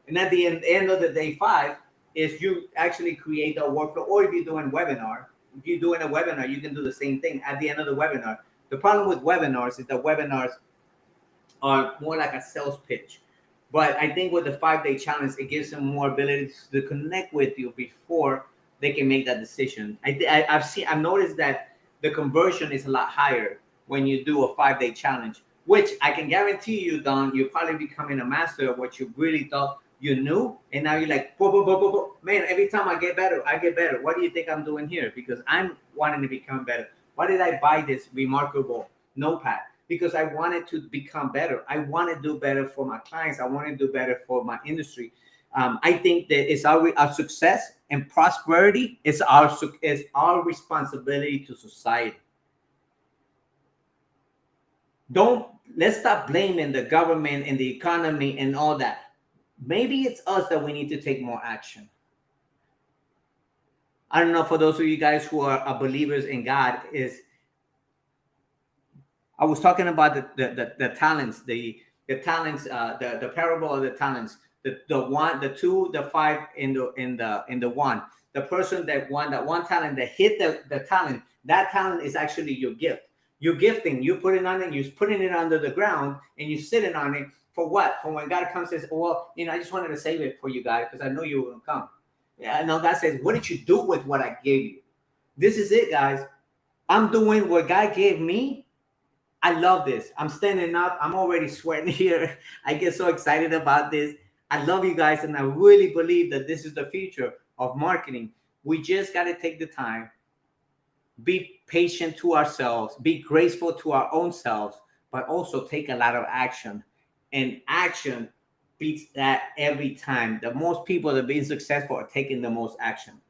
And at the end of the day 5 is you actually create a workflow, or if you're doing webinar, if you're doing a webinar, you can do the same thing at the end of the webinar. The problem with webinars is that webinars are more like a sales pitch. But I think with the 5-day challenge, it gives them more ability to connect with you before they can make that decision. I've noticed that the conversion is a lot higher when you do a 5-day challenge, which I can guarantee you, Don, you're probably becoming a master of what you really thought you knew. And now you're like, man, every time I get better. What do you think I'm doing here? Because I'm wanting to become better. Why did I buy this remarkable notepad? Because I wanted to become better. I want to do better for my clients. I want to do better for my industry. I think that it's our success and prosperity is our responsibility to society. Let's stop blaming the government and the economy and all that. Maybe it's us that we need to take more action. I don't know, for those of you guys who are believers in God, I was talking about the talents, the the talents, the parable of the talents, the one, the two, the five, in the one. The person that won that one talent, that hit the talent, that talent is actually your gift. You're gifting, you put it on it, you're putting it under the ground, and you're sitting on it for what? For when God comes and says, well, I just wanted to save it for you guys because I know you were going to come. Yeah, no, God says, what did you do with what I gave you? This is it, guys. I'm doing what God gave me. I love this. I'm standing up. I'm already sweating here. I get so excited about this. I love you guys, and I really believe that this is the future of marketing. We just got to take the time, be patient to ourselves, be graceful to our own selves, but also take a lot of action. And action beats that every time. The most people that are being successful are taking the most action.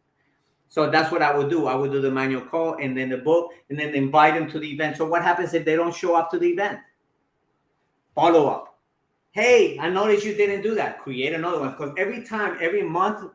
So that's what I would do. I would do the manual call and then the book, and then invite them to the event. So what happens if they don't show up to the event? Follow up. Hey, I noticed you didn't do that. Create another one. Because every month,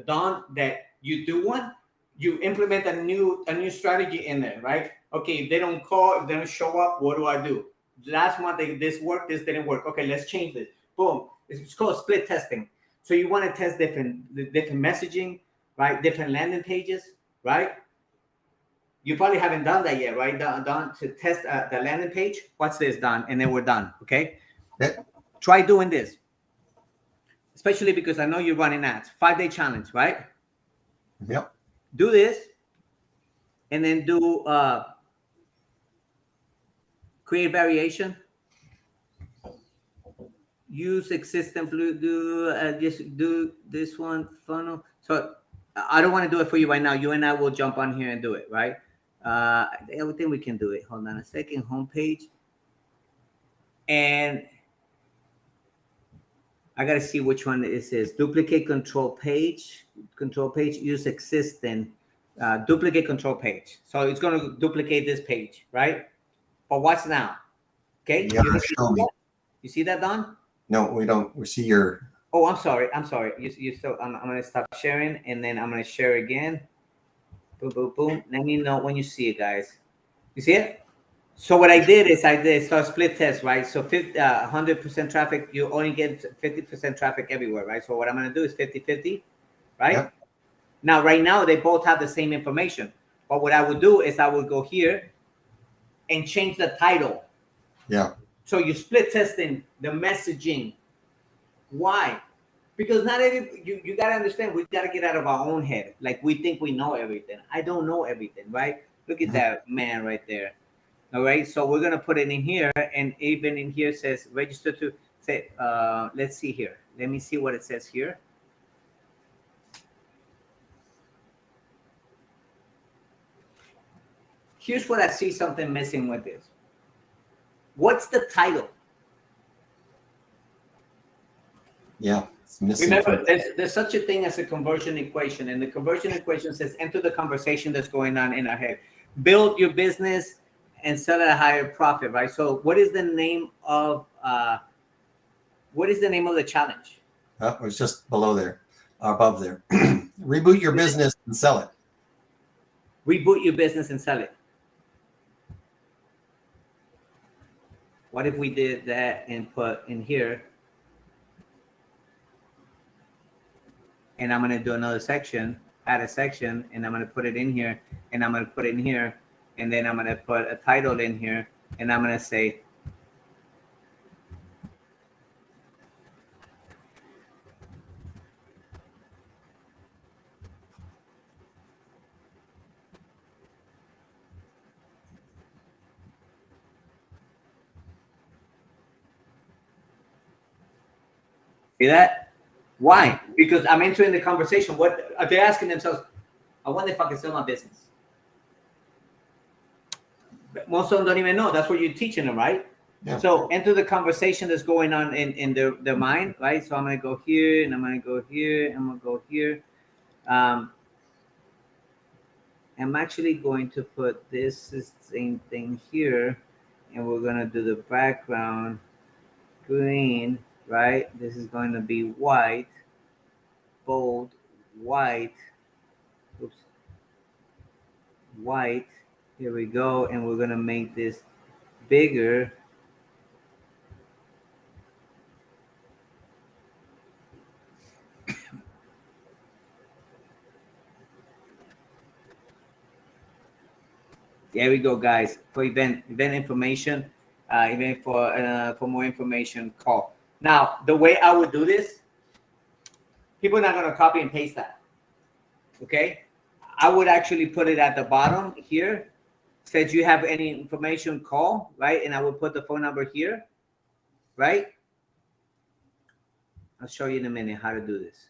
Don, that you do one, you implement a new strategy in there, right? Okay, if they don't call, if they don't show up, what do I do? Last month, this worked, this didn't work. Okay, let's change this. Boom. It's called split testing. So you want to test different messaging, right? Different landing pages, right? You probably haven't done that yet, right, Don, to test the landing page? What's this, Don? And then we're done, okay? Yeah. Try doing this, especially because I know you're running ads. 5-day challenge, right? Yep. Do this, and then do create variation. Use existing just do this one funnel. So I don't want to do it for you right now. You and I will jump on here and do it, right? I think we can do it. Hold on a second. Homepage, and I gotta see which one it says. Duplicate control page. Control page. Use existing. Duplicate control page. So it's gonna duplicate this page, right? But watch now. Okay. Yeah, show me. You see that, Don? No, we don't. We see your. Oh, I'm sorry. You still. I'm gonna stop sharing, and then I'm gonna share again. Boom, boom, boom. Let me know when you see it, guys. You see it? So what I did is a split test, right? So 100% traffic, you only get 50% traffic everywhere, right? So what I'm gonna do is 50-50, right? Yep. Now, right now, they both have the same information. But what I would do is I would go here and change the title. Yeah. So you're split testing the messaging. Why? Because not every you gotta understand, we gotta get out of our own head. Like we think we know everything. I don't know everything, right? Look at that man right there. All right, so we're gonna put it in here, and even in here says register to say. Let's see here. Let me see what it says here. Here's what I see something missing with this. What's the title? Yeah. It's missing. Remember, there's such a thing as a conversion equation, and the conversion equation says enter the conversation that's going on in our head. Build your business and sell at a higher profit, right? So what is the name of the challenge? It was just below there, above there. Reboot your business and sell it. Reboot your business and sell it. What if we did that and put in here, and I'm going to do another section, add a section, and I'm going to put it in here, and I'm going to put it in here, and then I'm going to put a title in here, and I'm going to say, see that? Why? Because I'm entering the conversation. What are they asking themselves? I wonder if I can sell my business. But most of them don't even know. That's what you're teaching them, right? Yeah. So enter the conversation that's going on in their mind, right? So I'm going to go here, and I'm going to go here, and I'm going to go here. I'm actually going to put this same thing here, and we're going to do the background green, right? This is going to be white, bold, white, oops, white. Here we go, and we're going to make this bigger. There we go, guys. For event information, even for more information, call. Now, the way I would do this, people are not going to copy and paste that. Okay, I would actually put it at the bottom here. Says you have any information, call, right? And I will put the phone number here, right? I'll show you in a minute how to do this.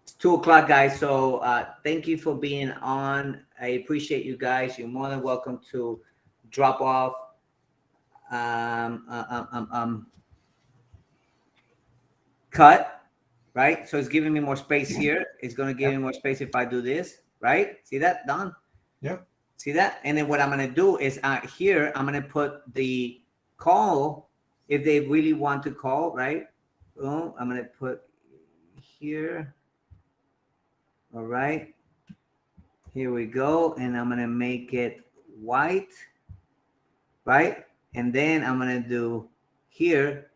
It's 2:00, guys. So thank you for being on. I appreciate you guys. You're more than welcome to drop off. Cut, right? So it's giving me more space here. It's going to give me more space if I do this, right? See that, Don? Yeah. See that? And then what I'm going to do is here, I'm going to put the call if they really want to call, right? Boom. I'm going to put here. All right. Here we go. And I'm going to make it white, right? And then I'm going to do here,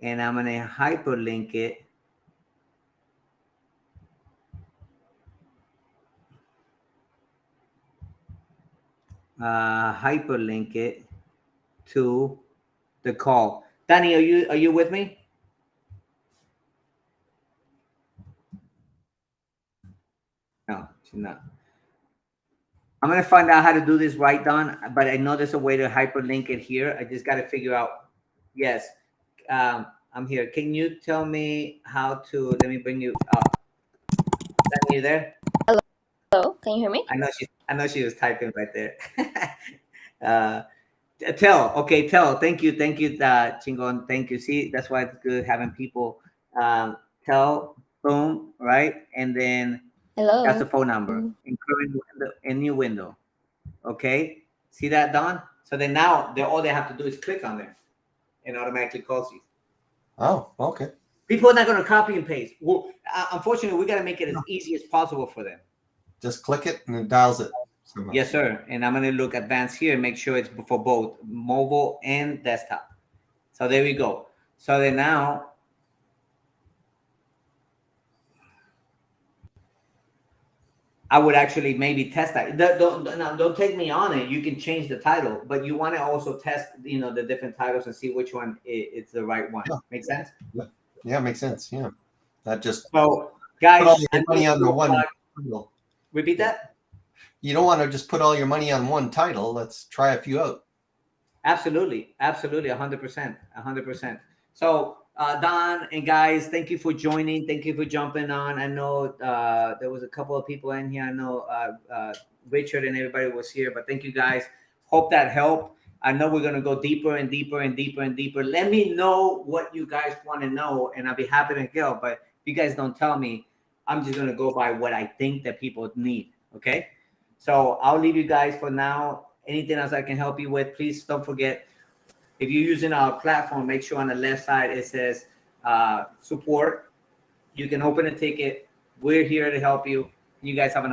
and I'm going to hyperlink it. Hyperlink it to the call. Danny, are you with me? No, she's not. I'm gonna find out how to do this right, Don. But I know there's a way to hyperlink it here. I just got to figure out. Yes, I'm here. Can you tell me how to? Let me bring you up. Danny, you there? Hello, can you hear me? I know she was typing right there. Tell. Thank you, Chingon. Thank you. See, that's why it's good having people. Tell, boom, right, and then Hello. that's the phone number. Including a new window. Okay, see that, Don? So then now all they have to do is click on there, and automatically calls you. Oh, okay. People are not going to copy and paste. Well, unfortunately, we got to make it as easy as possible for them. Just click it and it dials it. Yes, sir. And I'm going to look advanced here and make sure it's for both mobile and desktop. So there we go. So then now, I would actually maybe test that. Don't take me on it. You can change the title, but you want to also test, the different titles and see which one is the right one. Yeah. Make sense? Yeah, makes sense. Yeah. That just So, guys, put all your money on the one title. Repeat that? You don't want to just put all your money on one title. Let's try a few out. Absolutely. 100%. So, Don and guys, thank you for joining. Thank you for jumping on. I know there was a couple of people in here. I know Richard and everybody was here, but thank you guys. Hope that helped. I know we're going to go deeper and deeper and deeper and deeper. Let me know what you guys want to know, and I'll be happy to help. But if you guys don't tell me, I'm just going to go by what I think that people need. Okay? So I'll leave you guys for now. Anything else I can help you with, please don't forget. If you're using our platform, make sure on the left side it says support. You can open a ticket. We're here to help you. You guys have an